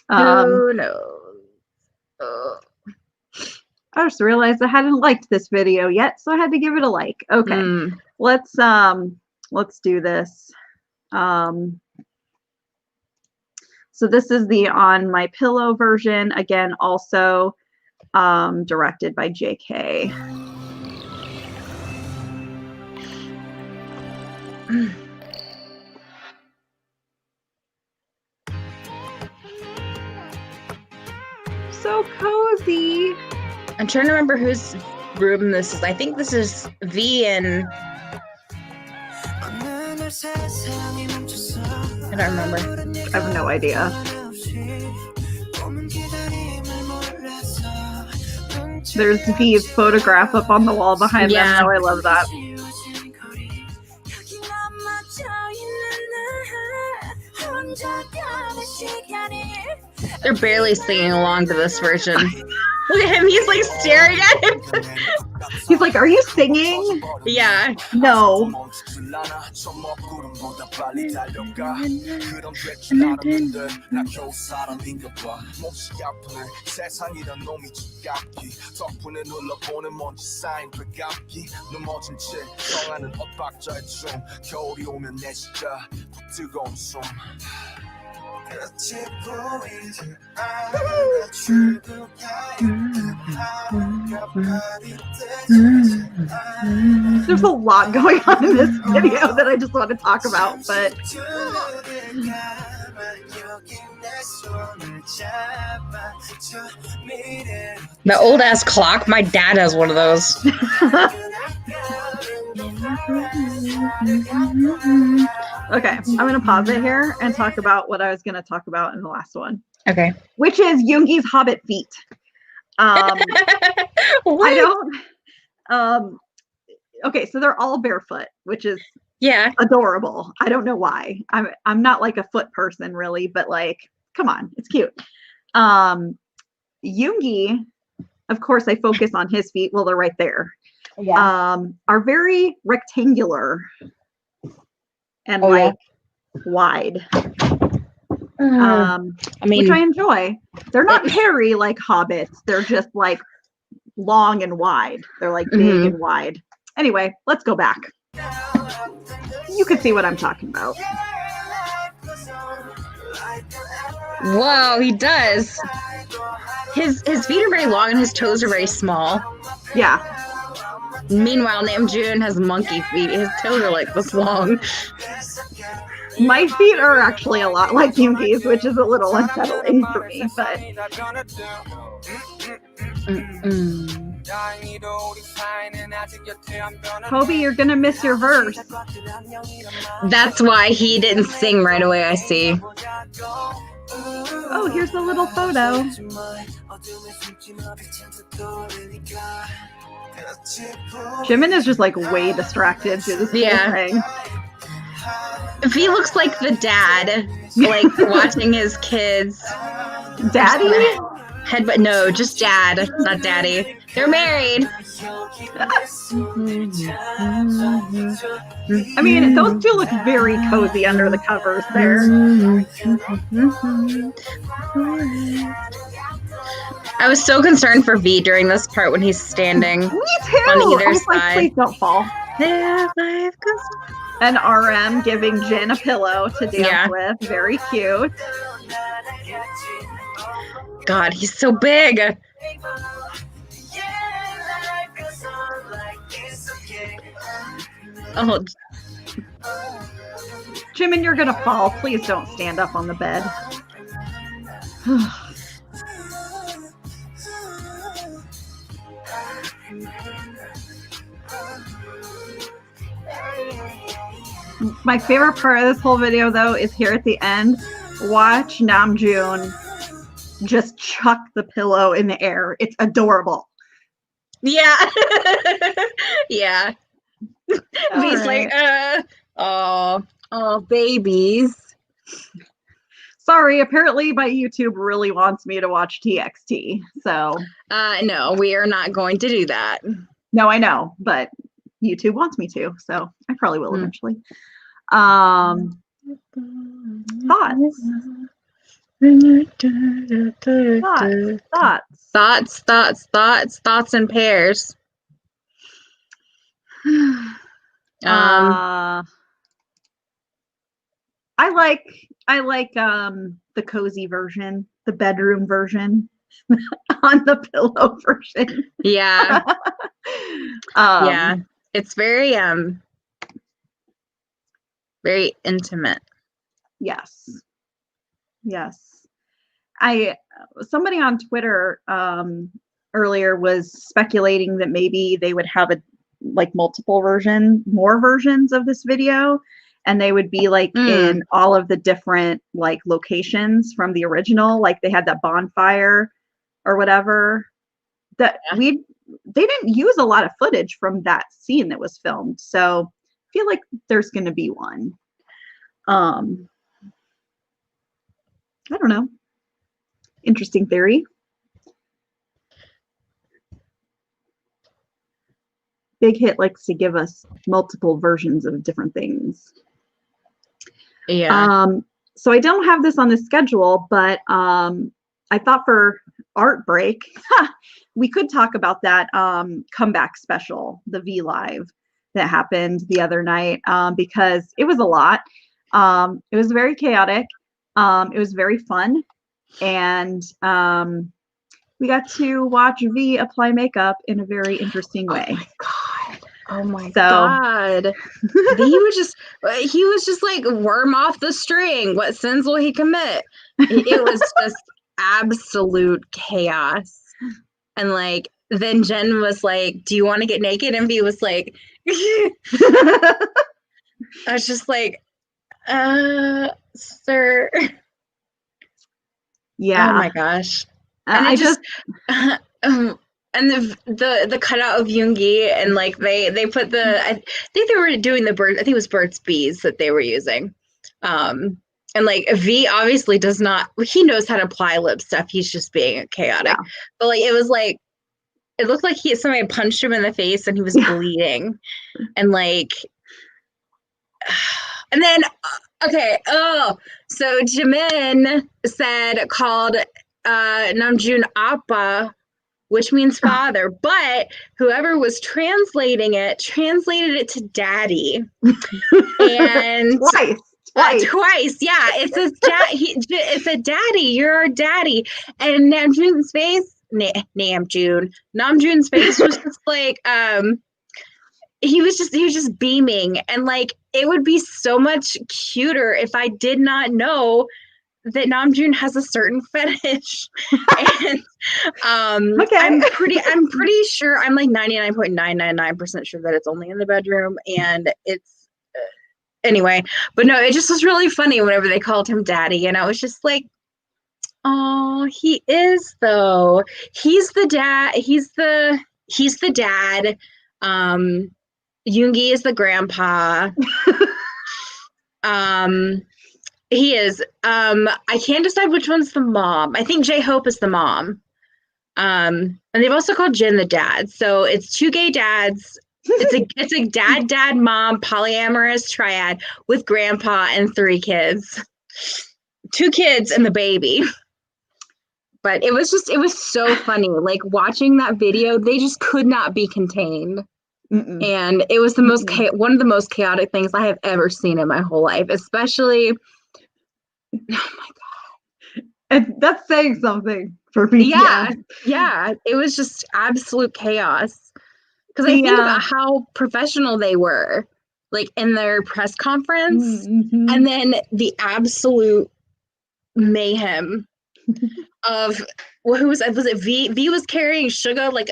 Who knows? I just realized I hadn't liked this video yet, so I had to give it a like. Okay, let's do this. So this is the On My Pillow version, again, also directed by JK. So cozy. I'm trying to remember whose room this is. I think this is V and I don't remember. I have no idea. There's V's photograph up on the wall behind them. Oh, I love that. They're barely singing along to this version. Look at him, he's like staring at him. He's like, are you singing? Yeah. No. There's a lot going on in this video that I just want to talk about, but the old ass clock, my dad has one of those. Okay, I'm going to pause it here and talk about what I was going to talk about in the last one. Okay. Which is Yoongi's Hobbit feet. I don't... okay, so they're all barefoot, which is adorable. I don't know why. I'm not like a foot person really, but like, come on, it's cute. Yoongi, of course, I focus on his feet. Well, they're right there. Yeah. Are very rectangular and wide. I mean, which I enjoy. They're not hairy like hobbits. They're just like long and wide. They're like big and wide. Anyway, let's go back. You can see what I'm talking about. Whoa, he does. His feet are very long and his toes are very small. Yeah. Meanwhile, Namjoon has monkey feet. His toes are like this long. My feet are actually a lot like Yoongi's, which is a little unsettling for me, but... Kobe, you're gonna miss your verse. That's why he didn't sing right away, I see. Oh, here's a little photo. Jimin is just like way distracted through this whole thing. If he looks like the dad, like watching his kids. Daddy? But no, just dad, not daddy. They're married. I mean, those two look very cozy under the covers there. I was so concerned for V during this part when he's standing Me too. on either side. Like, please don't fall. And RM giving Jin a pillow to dance with. Very cute. God, he's so big. Oh. Jimin, you're gonna fall. Please don't stand up on the bed. My favorite part of this whole video, though, is here at the end. Watch Namjoon just chuck the pillow in the air. It's adorable. Yeah. Yeah. He's like, oh, babies. Sorry, apparently my YouTube really wants me to watch TXT. So no, we are not going to do that. No, I know, but YouTube wants me to, so I probably will eventually. Thoughts? Thoughts and pairs. I like the cozy version, the bedroom version, on the pillow version. Yeah. Yeah. It's very very intimate. Yes. Yes. Somebody on Twitter earlier was speculating that maybe they would have more versions of this video, and they would be like in all of the different like locations from the original. Like they had that bonfire or whatever. They didn't use a lot of footage from that scene that was filmed, so I feel like there's going to be one. I don't know. Interesting theory. Big Hit likes to give us multiple versions of different things. Yeah. So I don't have this on the schedule, but I thought for Art Break, we could talk about that comeback special, the V Live that happened the other night, because it was a lot. It was very chaotic. It was very fun. And we got to watch V apply makeup in a very interesting way. Oh my God. He was just like worm off the string. What sins will he commit? It was just absolute chaos. And like, then Jen was like, do you want to get naked? And V was like, I was just like, sir. Yeah. Oh my gosh. And and the cutout of Yoongi, and like they put I think they were doing I think it was Burt's Bees that they were using. And like V obviously does not, he knows how to apply lip stuff. He's just being chaotic. Yeah. But like it was like, it looked like somebody punched him in the face and he was bleeding. And like, and then so Jimin called Namjoon Appa, which means father, but whoever was translated it to daddy. And twice. Yeah. It says it's a daddy, you're our daddy. And Namjoon's face, Namjoon's face was just like, he was just beaming. And like, it would be so much cuter if I did not know that Namjoon has a certain fetish. And I'm pretty sure, I'm like 99.999% sure that it's only in the bedroom, and it's anyway. But no, it just was really funny whenever they called him daddy, and I was just like, oh, he is though. He's the dad. He's the dad. Yoongi is the grandpa. He is. I can't decide which one's the mom. I think J-Hope is the mom. And they've also called Jin the dad. So it's two gay dads. It's a dad, mom, polyamorous triad with grandpa and 3 kids. 2 kids and the baby. But it was so funny. Like watching that video, they just could not be contained. Mm-mm. And it was one of the most chaotic things I have ever seen in my whole life, especially. Oh my God. And that's saying something for BTS. Yeah. It was just absolute chaos. Because I think about how professional they were, like in their press conference, and then the absolute mayhem of who was it? V was carrying Suga like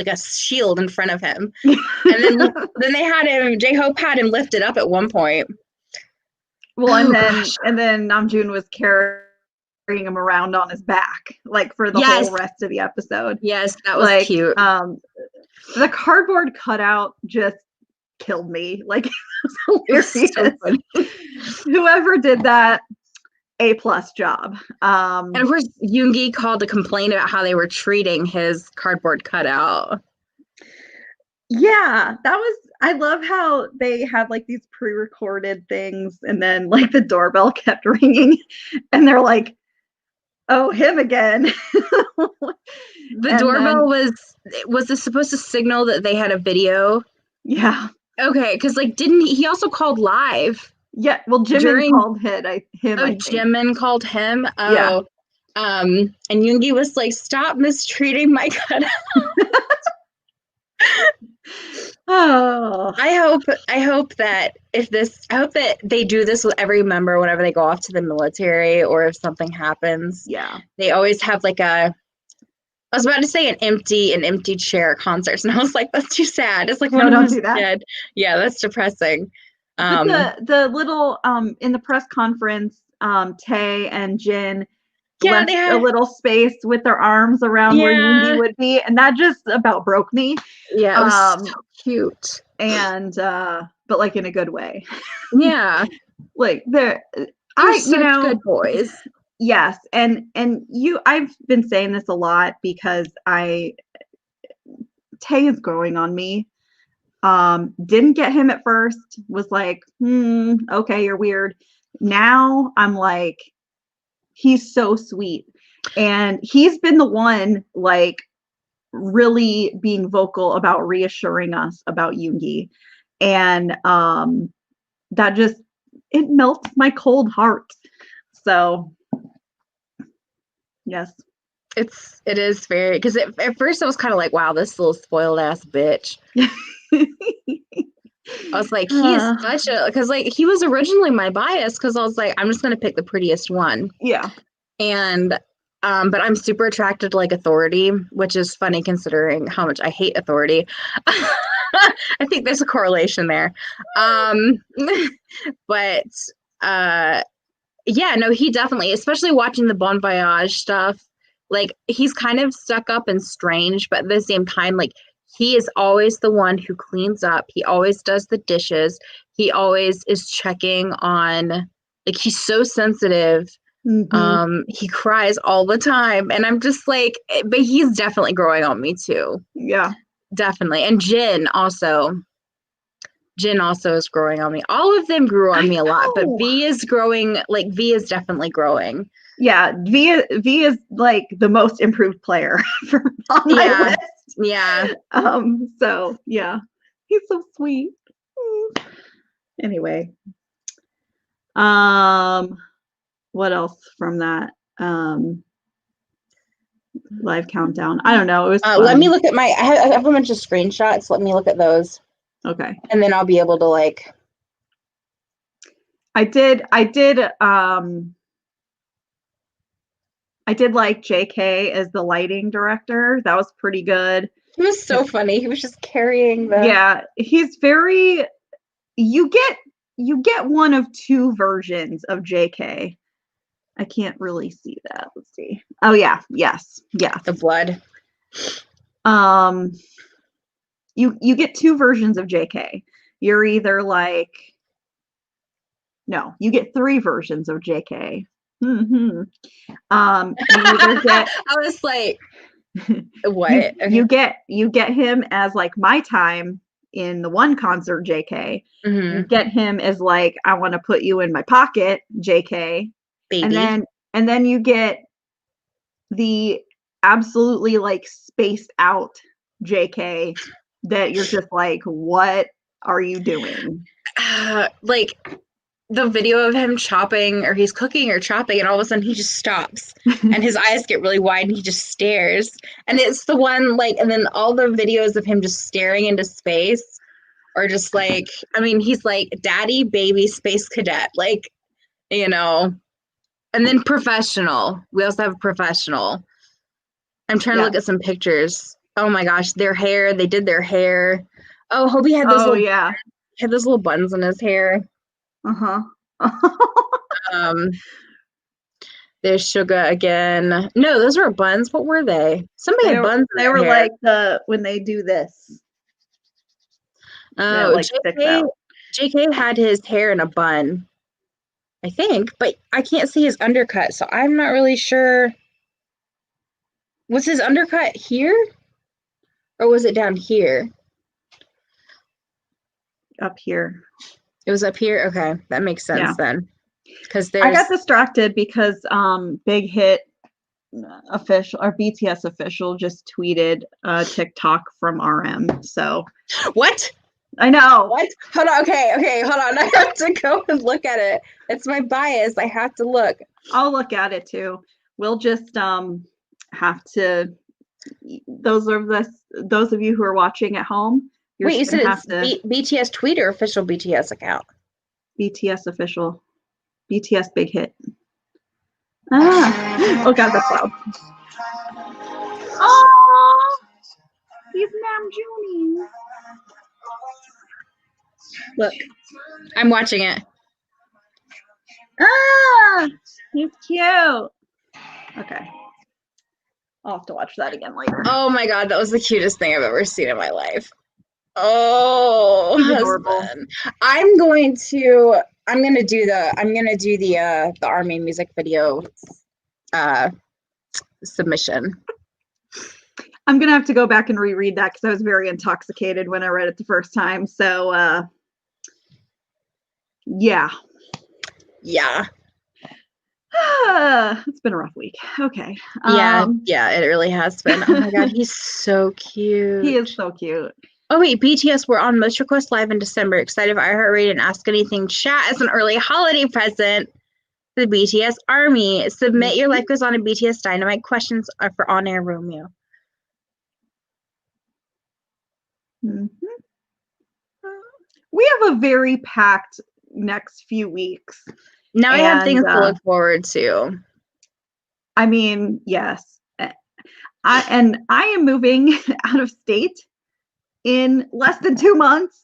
a shield in front of him, and then they had him. J-Hope had him lifted up at one point. Well, and then Namjoon was carrying him around on his back, like for the whole rest of the episode. Yes, that was like, cute. The cardboard cutout just killed me. Like it was hilarious. So whoever did that, A+ job. And of course, Yoongi called to complain about how they were treating his cardboard cutout. Yeah, I love how they had like these pre-recorded things, and then like the doorbell kept ringing, and they're like, "Oh, him again." The doorbell was this supposed to signal that they had a video? Yeah. Okay, because like he also called live? Yeah, well, Jimin called him. I think. Jimin called him. Oh, yeah. And Yoongi was like, "Stop mistreating my cutout." Oh, I hope that they do this with every member whenever they go off to the military or if something happens. yeah. They always have like I was about to say an empty chair concerts, and I was like, that's too sad. It's like one of them's dead. Yeah, that's depressing. But the little in the press conference, Tae and Jin left a little space with their arms around where Yoongi would be, and that just about broke me. Yeah, it was so cute. And but like in a good way. Yeah. Like they're good boys. Yes, and I've been saying this a lot because Tae is growing on me. Didn't get him at first, was like, okay, you're weird. Now I'm like, he's so sweet. And he's been the one like really being vocal about reassuring us about Yoongi. And that just, it melts my cold heart. So yes. It is very, because at first I was kind of like, wow, this little spoiled ass bitch. I was like, he's such a, because like he was originally my bias, because I was like, I'm just gonna pick the prettiest one. Yeah. And but I'm super attracted to like authority, which is funny considering how much I hate authority. I think there's a correlation there. But yeah, no, he definitely, especially watching the Bon Voyage stuff, like he's kind of stuck up and strange, but at the same time, like he is always the one who cleans up. He always does the dishes. He always is checking on, like he's so sensitive. Mm-hmm. He cries all the time, and I'm just like, but he's definitely growing on me too. Yeah, definitely. And Jin also is growing on me. All of them grew on me a lot, but V is growing. Like V is definitely growing. Yeah, V is like the most improved player on my list. Yeah. So yeah, he's so sweet. Anyway, what else from that live countdown? I don't know. It was fun. Let me look at I have a bunch of screenshots. Let me look at those. Okay. And then I'll be able to like. I did like JK as the lighting director. That was pretty good. He was so funny. He was just carrying the. Yeah, he's very. You get one of two versions of JK. I can't really see that. Let's see. Oh yeah, yes. The blood. You get two versions of JK. You're either like. No, you get three versions of JK. Mm-hmm. You either get. I was like, what? You get him as like my time in the one concert, JK. Mm-hmm. You get him as like, I want to put you in my pocket, JK. Baby. And then you get the absolutely like spaced out JK that you're just like, what are you doing? Like the video of him chopping, or he's cooking or chopping, and all of a sudden he just stops and his eyes get really wide and he just stares. And it's the one like, and then all the videos of him just staring into space are just like, I mean, he's like daddy, baby, space cadet, like, you know. And then professional. We also have professional. I'm trying to look at some pictures. Oh my gosh, their hair. They did their hair. Oh, Hobie had those had those little buns in his hair. Uh-huh. There's Suga again. No, those were buns. What were they? Somebody had buns. They were hair. Like when they do this. Oh, like JK had his hair in a bun, I think, but I can't see his undercut, so I'm not really sure. Was his undercut here? Or was it down here? Up here. It was up here? Okay, that makes sense then. Because I got distracted because Big Hit official or BTS official just tweeted a TikTok from RM. So what? I know. What? Hold on. Okay, hold on. I have to go and look at it. It's my bias. I have to look. I'll look at it too. We'll just have to. Those of you who are watching at home. Wait, you said it's BTS tweet or official BTS account? BTS official. BTS big hit. Oh God, that's loud. Oh, he's Namjoon. Look, I'm watching it. He's cute. Okay, I'll have to watch that again later. Oh my God, that was the cutest thing I've ever seen in my life. Oh, he's adorable. I'm gonna do the ARMY music video submission. I'm gonna have to go back and reread that because I was very intoxicated when I read it the first time. So yeah. It's been a rough week. Okay. Yeah, it really has been. Oh my God, he's so cute. He is so cute. Oh wait, BTS were on Most Request Live in December. Excited for iHeartRadio and Ask Anything chat as an early holiday present to the BTS Army. Submit your Life Goes On and BTS Dynamite questions for On Air Romeo. We have a very packed next few weeks. Now I have things to look forward to. I mean, yes. I am moving out of state in less than 2 months,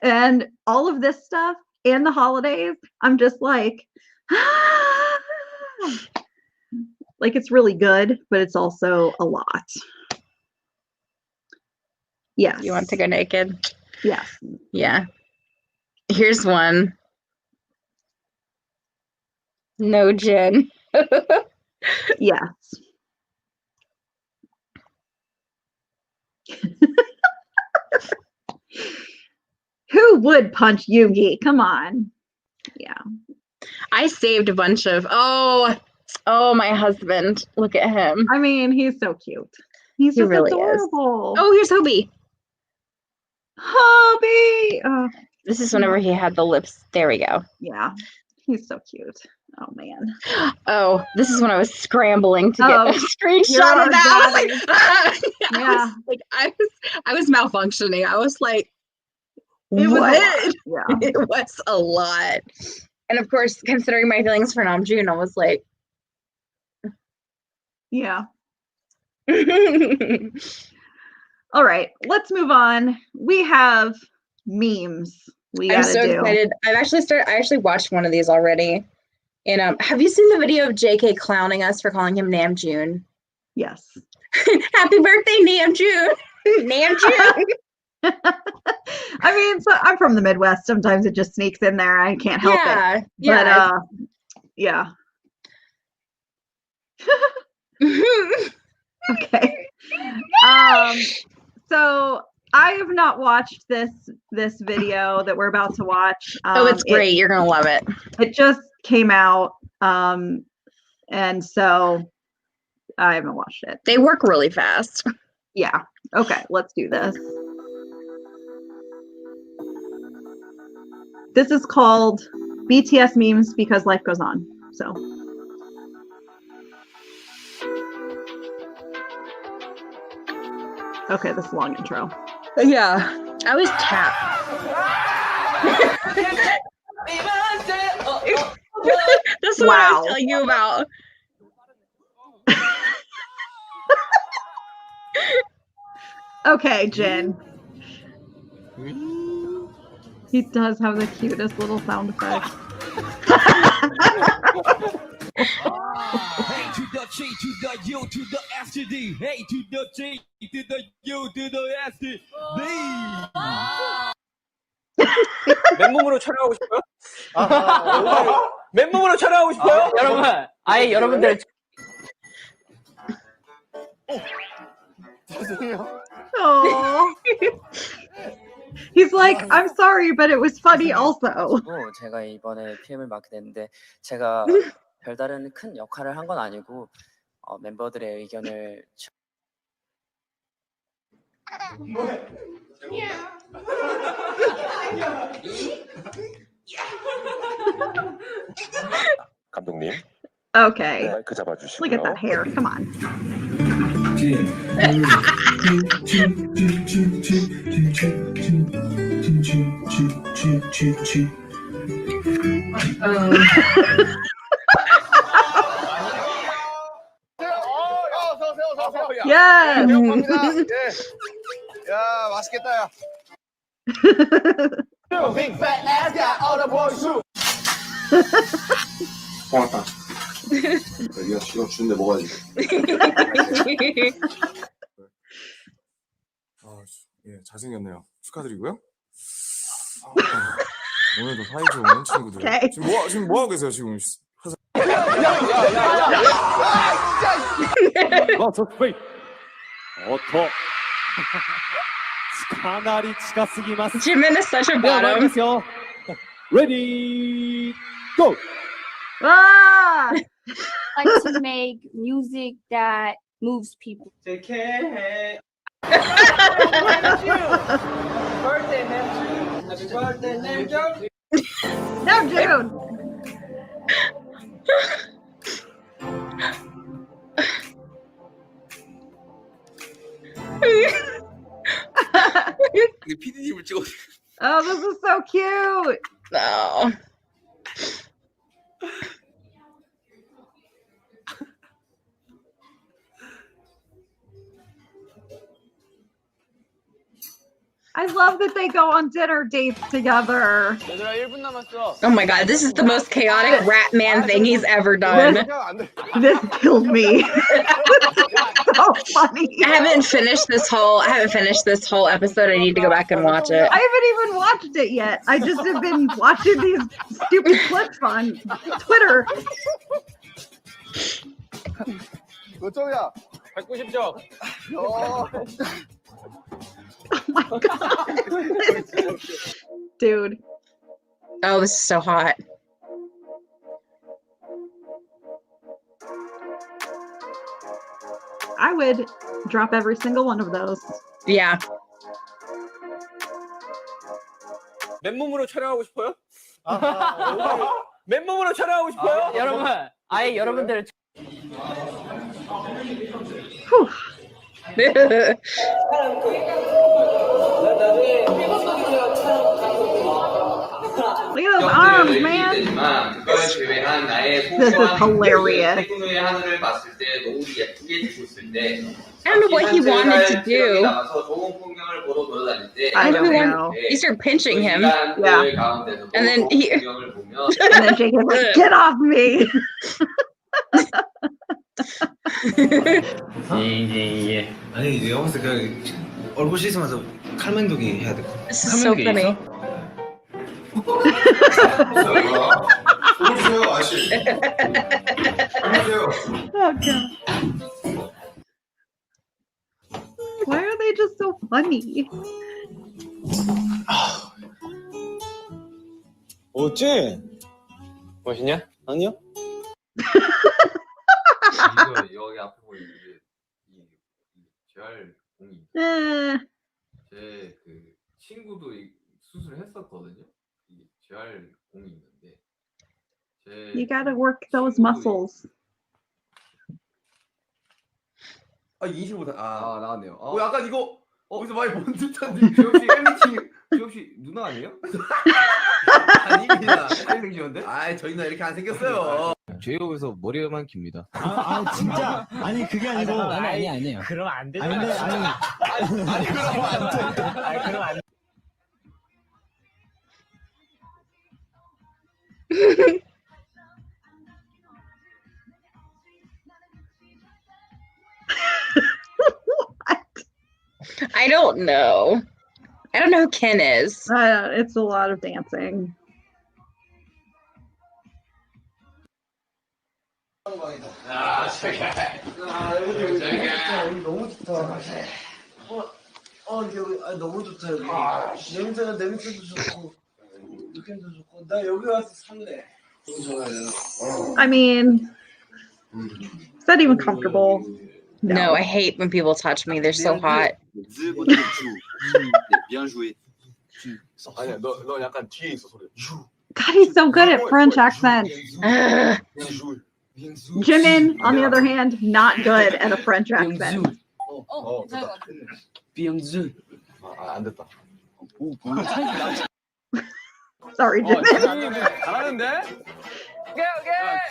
and all of this stuff and the holidays, I'm just like it's really good, but it's also a lot. Yes. You want to go naked? Yes. Yeah. Here's one. No Jin. Yes. Who would punch Yoongi? Come on. Yeah. I saved a bunch of my husband. Look at him. I mean, he's so cute. He's just really adorable. Oh, here's Hobie. Hobie. This is whenever he had the lips. There we go. Yeah. He's so cute. Oh man. Oh, this is when I was scrambling to get a screenshot of that. I was malfunctioning. I was like, what? It was a lot. And of course, considering my feelings for Namjoon, I was like, yeah. All right, let's move on. We have memes. I'm so excited. I actually watched one of these already. And have you seen the video of JK clowning us for calling him Namjoon? Yes. Happy birthday, Namjoon. Namjoon. I mean, so I'm from the Midwest. Sometimes it just sneaks in there. I can't help it. Yeah. But yeah. Okay. So I have not watched this video that we're about to watch. It's great. You're gonna love it. It just came out, and so I haven't watched it. They work really fast. Yeah. Okay, let's do this. This is called BTS memes because life goes on. So. Okay, this long intro. Yeah. I was tapped. That's what I was telling you about. Okay, Jin. He does have the cutest little sound effect. Hey to the G to the U to the S to D. Hey to the G to the U to the S to D. 맨몸으로 촬영하고 싶어요? 맨몸으로 촬영하고 싶어요? 여러분, 아예 여러분들. Oh. He's like, I'm sorry, but it was funny also. 제가 이번에 PM을 맡게 됐는데 제가 별다른 큰 역할을 한 건 아니고 멤버들의 의견을 감독님. Okay. 마이크 잡아주시고요. Look at that hair. Come on. Yes. 야, 맛있겠다, 야. 고맙다. 여기가 지금 주는데 먹어야지. 예, 잘생겼네요. 축하드리고요. 오늘도 사이좋은 친구들. Okay. 지금 뭐 하고 계세요, 지금? Jimin is such a bottom. Ready, go. Ah! Like to make music that moves people. JK. Happy birthday, name Joe. No, June. PD님을 찍어. Oh, this is so cute. No. I love that they go on dinner dates together. 얘들아 1분 남았어. Oh my god, this is the most chaotic rat man thing he's ever done. This killed me. So funny. I haven't finished this whole episode. I need to go back and watch it. I haven't even watched it yet. I just have been watching these stupid clips on Twitter. 몇 점이야? 190점. 어. Oh my god. Dude. Oh, this is so hot. I would drop every single one of those. Yeah. 맨몸으로 촬영하고 싶어요? 맨몸으로 촬영하고 싶어요? 여러분, 아예 여러분들 Whew. Look at those arms, man. This is hilarious. I don't know what he wanted to do. I don't know. He started pinching him. Yeah. And then he And then Jake is like, get off me. 아니 내가 봤을 때 그냥 얼굴 씻으면서 칼맨도기 해야 돼. This is so funny. 보여주세요, 아저씨. 보여주세요. Oh, God. Why are they just so funny? 어째? 멋있냐? 아니요? 이거 여기 앞에 보이는 게 이 재활 공이 Eh, 제 그 친구도 수술을 했었거든요. 이 재활 공이 있는데 제 you gotta work those muscles. 아 25단 아 나왔네요. 약간 이거 어디서 많이 본 듯한 혹시 팬미팅 혹시 누나 아니에요? 아닙니다. 생기셨는데? 아 저희 누나 이렇게 안 생겼어요. 제이홉에서 머리만 깁니다. 진짜 아니 그게 아니고 아니에요. 그러면 안 되죠. 아니 그러면 안 돼. 그러면 안 돼. I don't know. I don't know who Ken is. It's a lot of dancing. 너무 좋다. 너무 좋다 여기. 냄새도 좋고 느낌도 좋고 나 여기 와서 살래. I mean, it's not even comfortable. No, I hate when people touch me. They're so hot. 즈 버튼 주. 네, bien joué. 아니야, 너 약간 뒤에 있어 소리. 주. God, he's so good at French accents. Ugh. bien joué. Jimin, on the other hand, not good at a French accent. 됐다. 비영준. 안 됐다. Sorry, Jimin. 잘하는데? 오케이.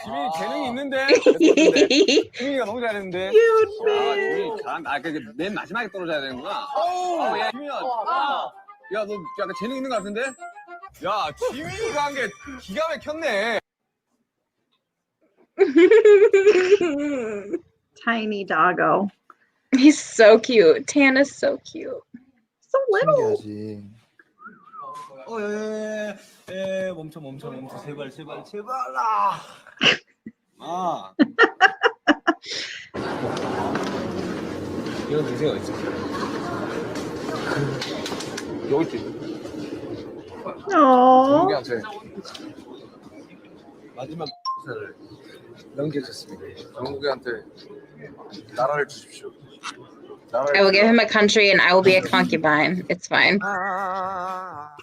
지민이 재능이 있는데? 지민이가 너무 잘했는데? 지민이 잘한다. 맨 마지막에 떨어져야 되는구나. 야, 지민아. 야, 너 약간 재능 있는 것 같은데? 야, 지민이가 한 게 기가 막혔네. Tiny doggo. He's so cute. Tan is so cute. So little. 멈춰 제발 이거 드세요, 이제. 여기 있지. Aww. 정국이한테 마지막 를 넘겨줬습니다. 정국이한테 나라를 주십시오. I will give him a country and I will be a concubine. It's fine.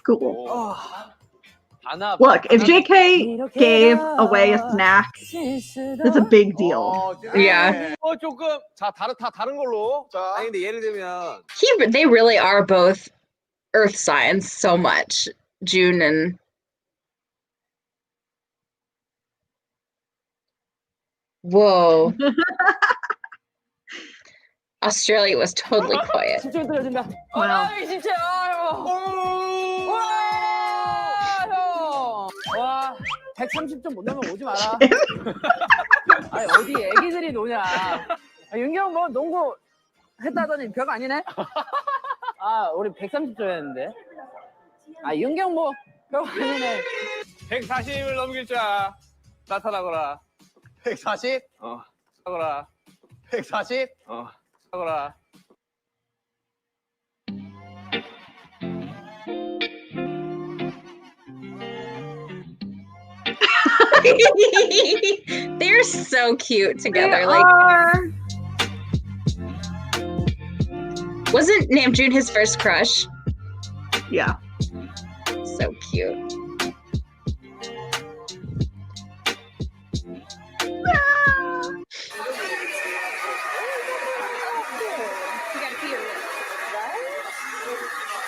Cool. Look, if JK gave away a snack, that's a big deal. Yeah. 조금 다 다른 걸로. 자, 아니 근데 예를 들면 They really are both earth signs so much. June and whoa. Australia was totally quiet. 진짜 떨어진다. Wow. 진짜. 와, 130점 못 넘으면 오지 마라. 아니 어디 애기들이 노냐. 윤경 뭐 농구 했다더니 별거 아니네. 우리 130점이었는데. 윤경 뭐 별거 아니네. 140을 넘길 자 나타나거라. 140? 하거라. 140? 하거라. They're so cute together. They Like, are. wasn't Namjoon his first crush? Yeah. So cute.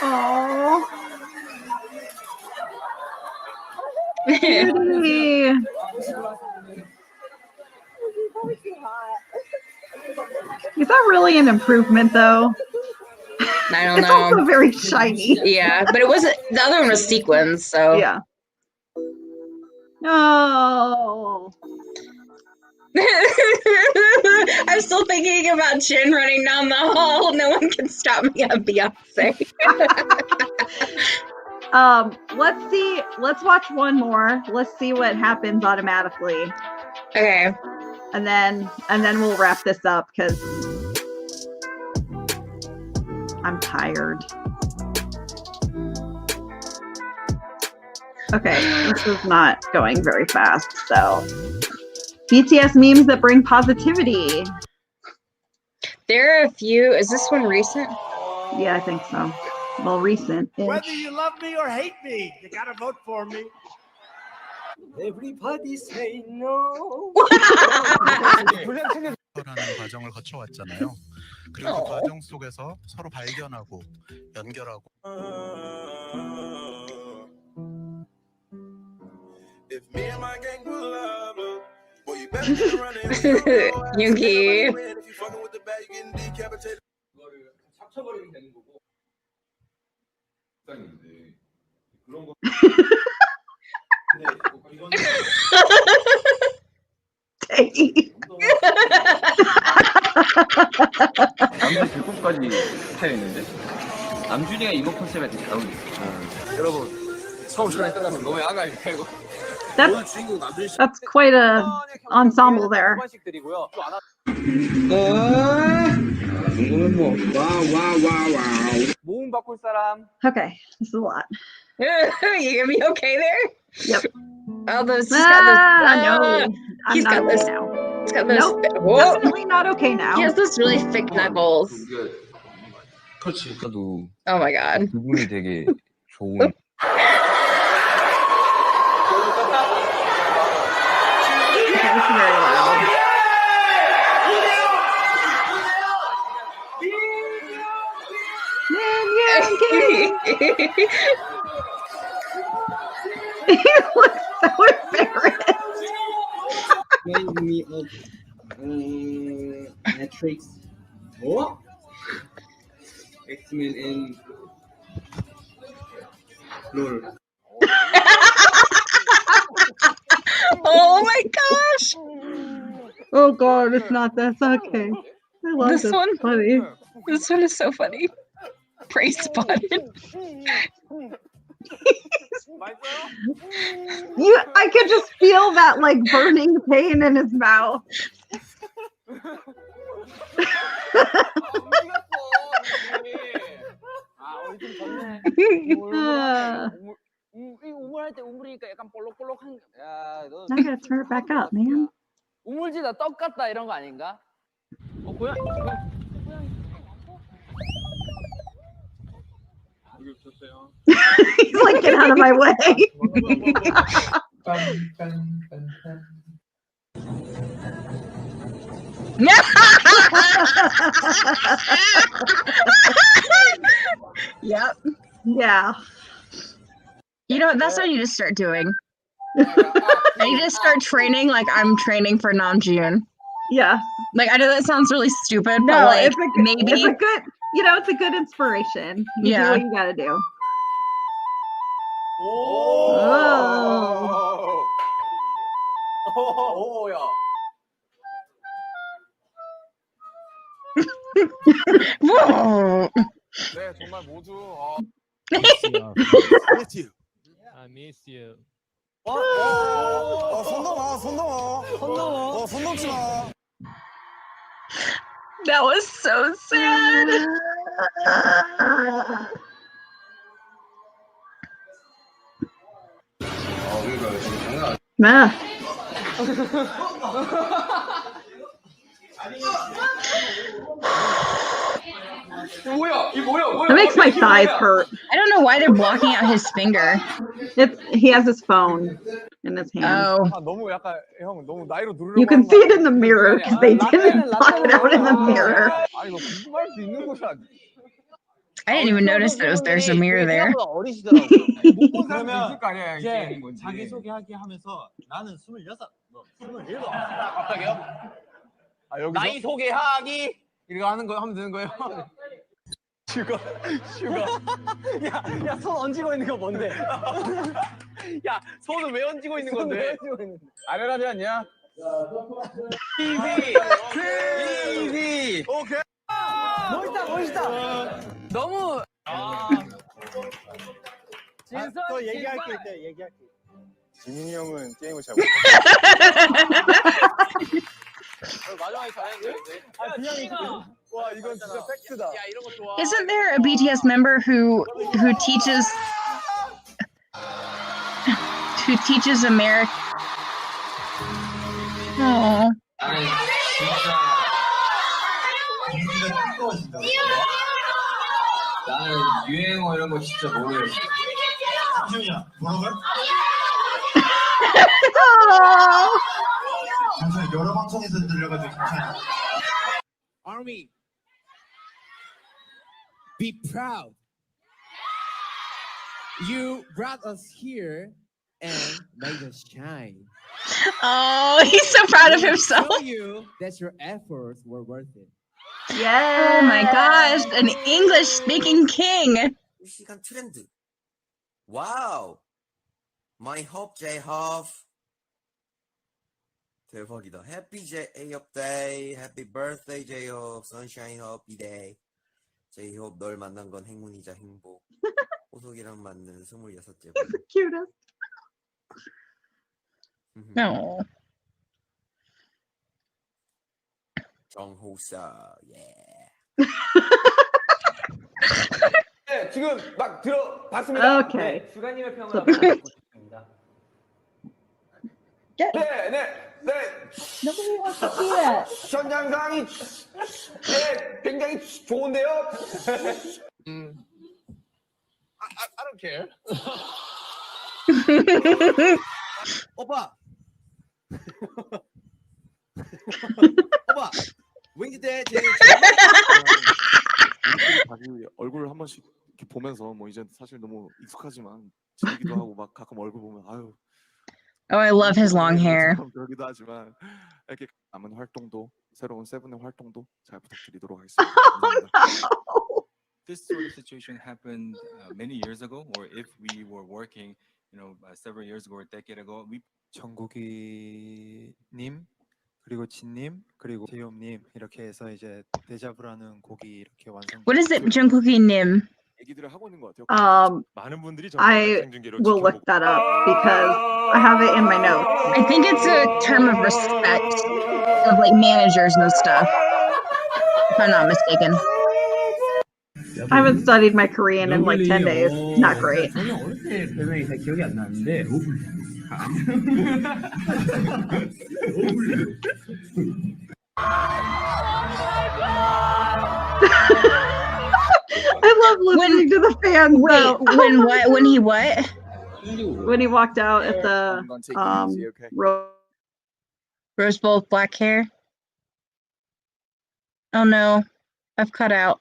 Aww. Cutie. Is that really an improvement, though? I don't It's know. also very shiny. Yeah, but it wasn't. The other one was sequins, so Yeah. No. I'm still thinking about Jin running down the hall. No one can stop me on Beyonce. Let's see. Let's watch one more. Let's see what happens automatically, Okay. and then we'll wrap this up because I'm tired. Okay, this is not going very fast. So, BTS memes that bring positivity. There are a few. Is this one recent? Yeah, I think so. Well, recent. Whether you love me or hate me, you gotta vote for me. Everybody say no. 라는 과정을 거쳐왔잖아요. 그리고 그 과정 속에서 서로 발견하고 연결하고. Yoongi. 잡혀버리면 되는 거고. 식당인데 그런 거. 근데 이거는 남준 불꽃까지 스타일 있는데 남준이가 이거 컨셉에 되게 잘 어울려. 여러분 처음 출연 끝나면 너무 야가이 되고. That's quite a ensemble there. 모음 바꿀 사람. Okay, this is a lot. You gonna be okay there? Yep. Oh, those. No, He's I'm got not this now. He's got those. Nope, Whoa. definitely not okay now. He has those really thick knuckles. 그렇지. 저도 Oh my god. 기분이 되게 좋은. That was very loud. He looks so embarrassed. Remind me of Matrix. What? X-Men and LOL. Oh my gosh. Oh god, it's not. That's okay. I love This this one? Funny. This one is so funny. Praise spotted. I could just feel that like burning pain in his mouth. 우물할 때 우물이니까 약간 볼록볼록한. 야, 너. I gotta turn it back up, man. 우물지다 떡 같다 이런 거 아닌가? 고양이. He's like, get out of my way. Yep. Yeah. You know, that's what you just start doing. I need to start training like I'm training for Namjoon. Yeah. Like, I know that sounds really stupid, No, but like, it's a good, maybe. it's a good, you know, it's a good inspiration. You do Yeah. what you gotta do. 오야. Whoa. 네, 정말 모두 Miss you. I miss you. 손 넘어, 손 넘어. 손 넘어. 손 넘지 마. That was so sad. Nah. That makes my thighs hurt. I don't know why they're blocking out his finger. He has his phone in his hand. Oh. 너무 약간 형 너무 나이로 누르려고. You can see it in the mirror because they didn't block it out in the mirror. 아니 뭐 궁금할 수 있는 곳이 아니. I didn't even notice that there's a mirror there. 어리시더라고. 그러면 이제 자기 소개하기 하면서 나는 26, 너 27. 갑자기요? 아 여기서 나이 소개하기 이거 하는 거 하면 되는 거예요? 슈가. 야 손 얹고 있는 거 뭔데? 야 손을 왜 얹고 있는 건데? 아련하지 않냐? TV. 오케이. 멋있다. 너무. 또 얘기할게 이때 얘기할게. 지민이 형은 게임을 잘 못해. 마지막에 잘했는데. 아 그냥 와 이건 진짜 팩트다. 야 이런 거 좋아. Isn't there a BTS member who teaches American? Oh. 나는 진짜 나는 유행어 이런 거 진짜 모르겠어. 잠시만요. 뭐라고요? 잠시만 여러 방송에서 들려가지고 잠시만. Army, be proud. You brought us here and made us shine. Oh, he's so proud of himself. Show you that your efforts were worth it. Yeah. Oh my gosh, an English-speaking king. 시간 트렌드. 와우. My hope J-Hope. 대박이다. Happy J-Hope Day. Happy birthday J-Hope. Sunshine Happy Day. J-Hope 널 만난 건 행운이자 행복. 호석이랑 맞는 26째. He's the cutest. No. 정호사. 예. 네, 지금 막 들어봤습니다. Okay. 주간님의 평을 한번 듣고 싶습니다. 네. 네. Nobody wants to see that. 현장감이 네, 굉장히 좋은데요. I don't care. 오빠. 오빠. 윙크대 제일 자기 얼굴 한 번씩 이렇게 보면서 뭐 이제 사실 너무 익숙하지만 지기도 하고 막 가끔 얼굴 보면 아유. Oh, I love his long hair. 그러기도 하지만 이렇게 남은 활동도 새로운 세븐의 활동도 잘 부탁드리도록 하겠습니다. 감사합니다. This sort of situation happened many years ago, or if we were working, several years ago or a decade ago, we 정국이님 그리고 진님 그리고 제이홉님 이렇게 해서 이제 데자부라는 곡이 이렇게 완성. What is it, Jungkook이 님? 얘기들을 하고 있는 것 같아요. 많은 분들이 I will look that up because I have it in my notes. I think it's a term of respect of like managers and stuff, if I'm not mistaken. I haven't studied my Korean in like 10 days. Not great. 저는 어릴 때 별명이 잘 기억이 안 나는데 I love listening to the fans. Wait, when what? When he what? When he walked out at the Rose Bowl with black hair. Oh no, I've cut out.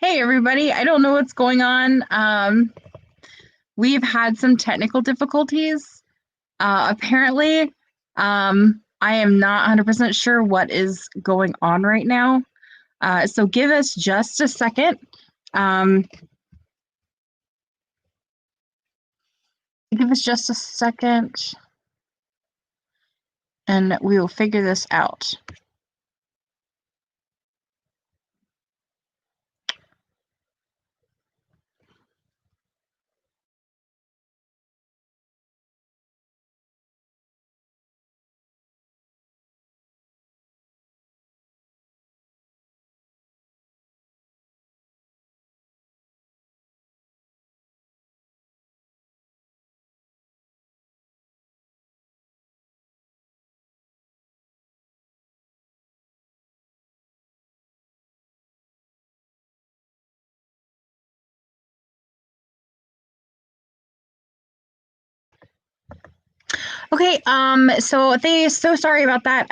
Hey everybody, I don't know what's going on. We've had some technical difficulties. Apparently, I am not 100% sure what is going on right now. So give us just a second. Give us just a second and we will figure this out. Okay, so sorry about that.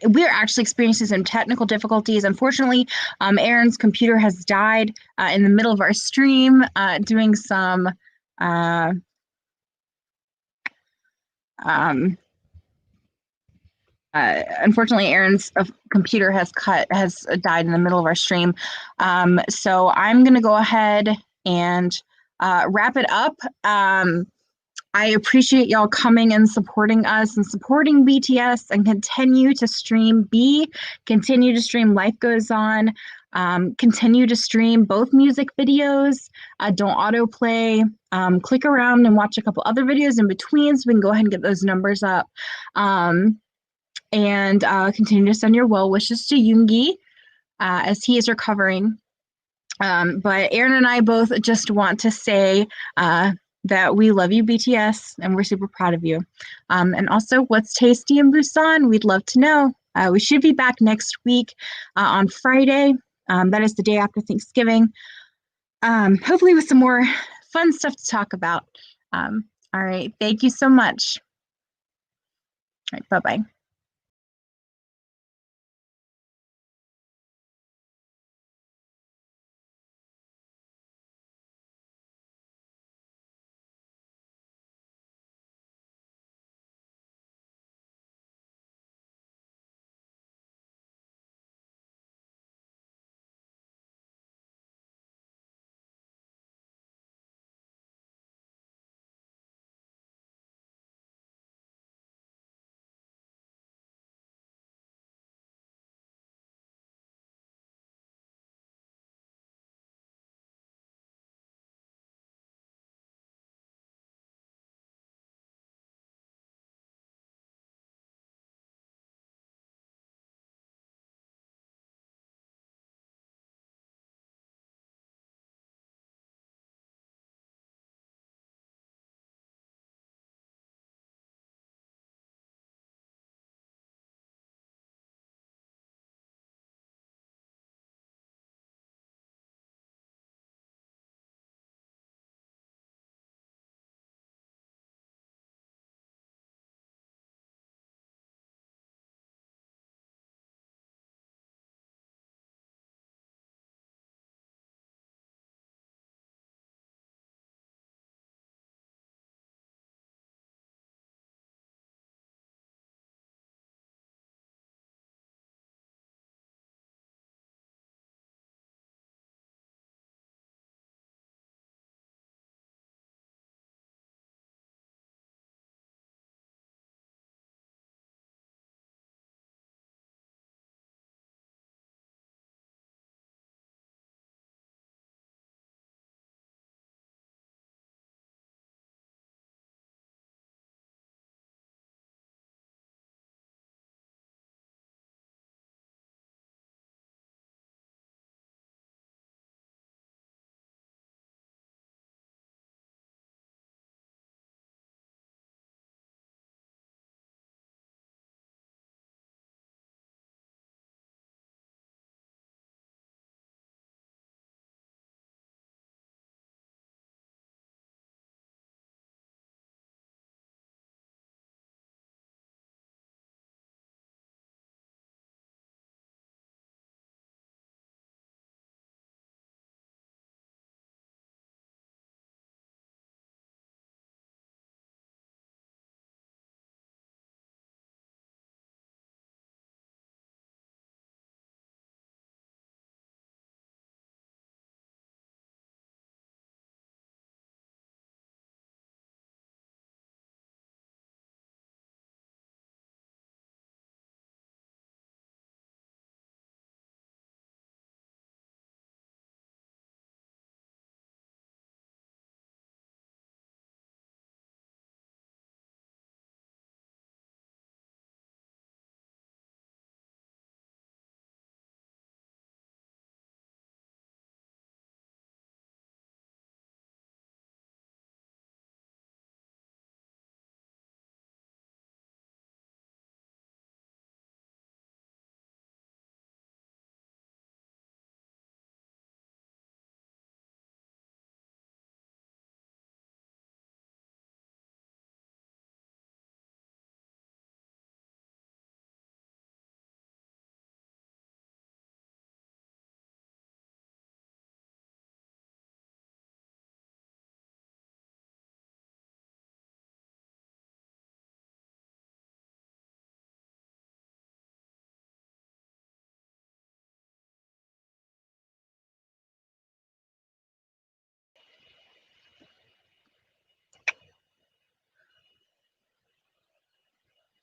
We're actually experiencing some technical difficulties. Unfortunately, Aaron's computer has died in the middle of our stream, doing some unfortunately, Aaron's computer has died in the middle of our stream. So I'm gonna go ahead and wrap it up. I appreciate y'all coming and supporting us and supporting BTS and continue to stream continue to stream Life Goes On, continue to stream both music videos, don't autoplay, click around and watch a couple other videos in between so we can go ahead and get those numbers up. And continue to send your well wishes to Yoongi as he is recovering. But Aaron and I both just want to say that we love you, BTS, and we're super proud of you. And also, what's tasty in Busan? We'd love to know. We should be back next week on Friday. That is the day after Thanksgiving. Hopefully with some more fun stuff to talk about. All right. Thank you so much. All right. Bye-bye.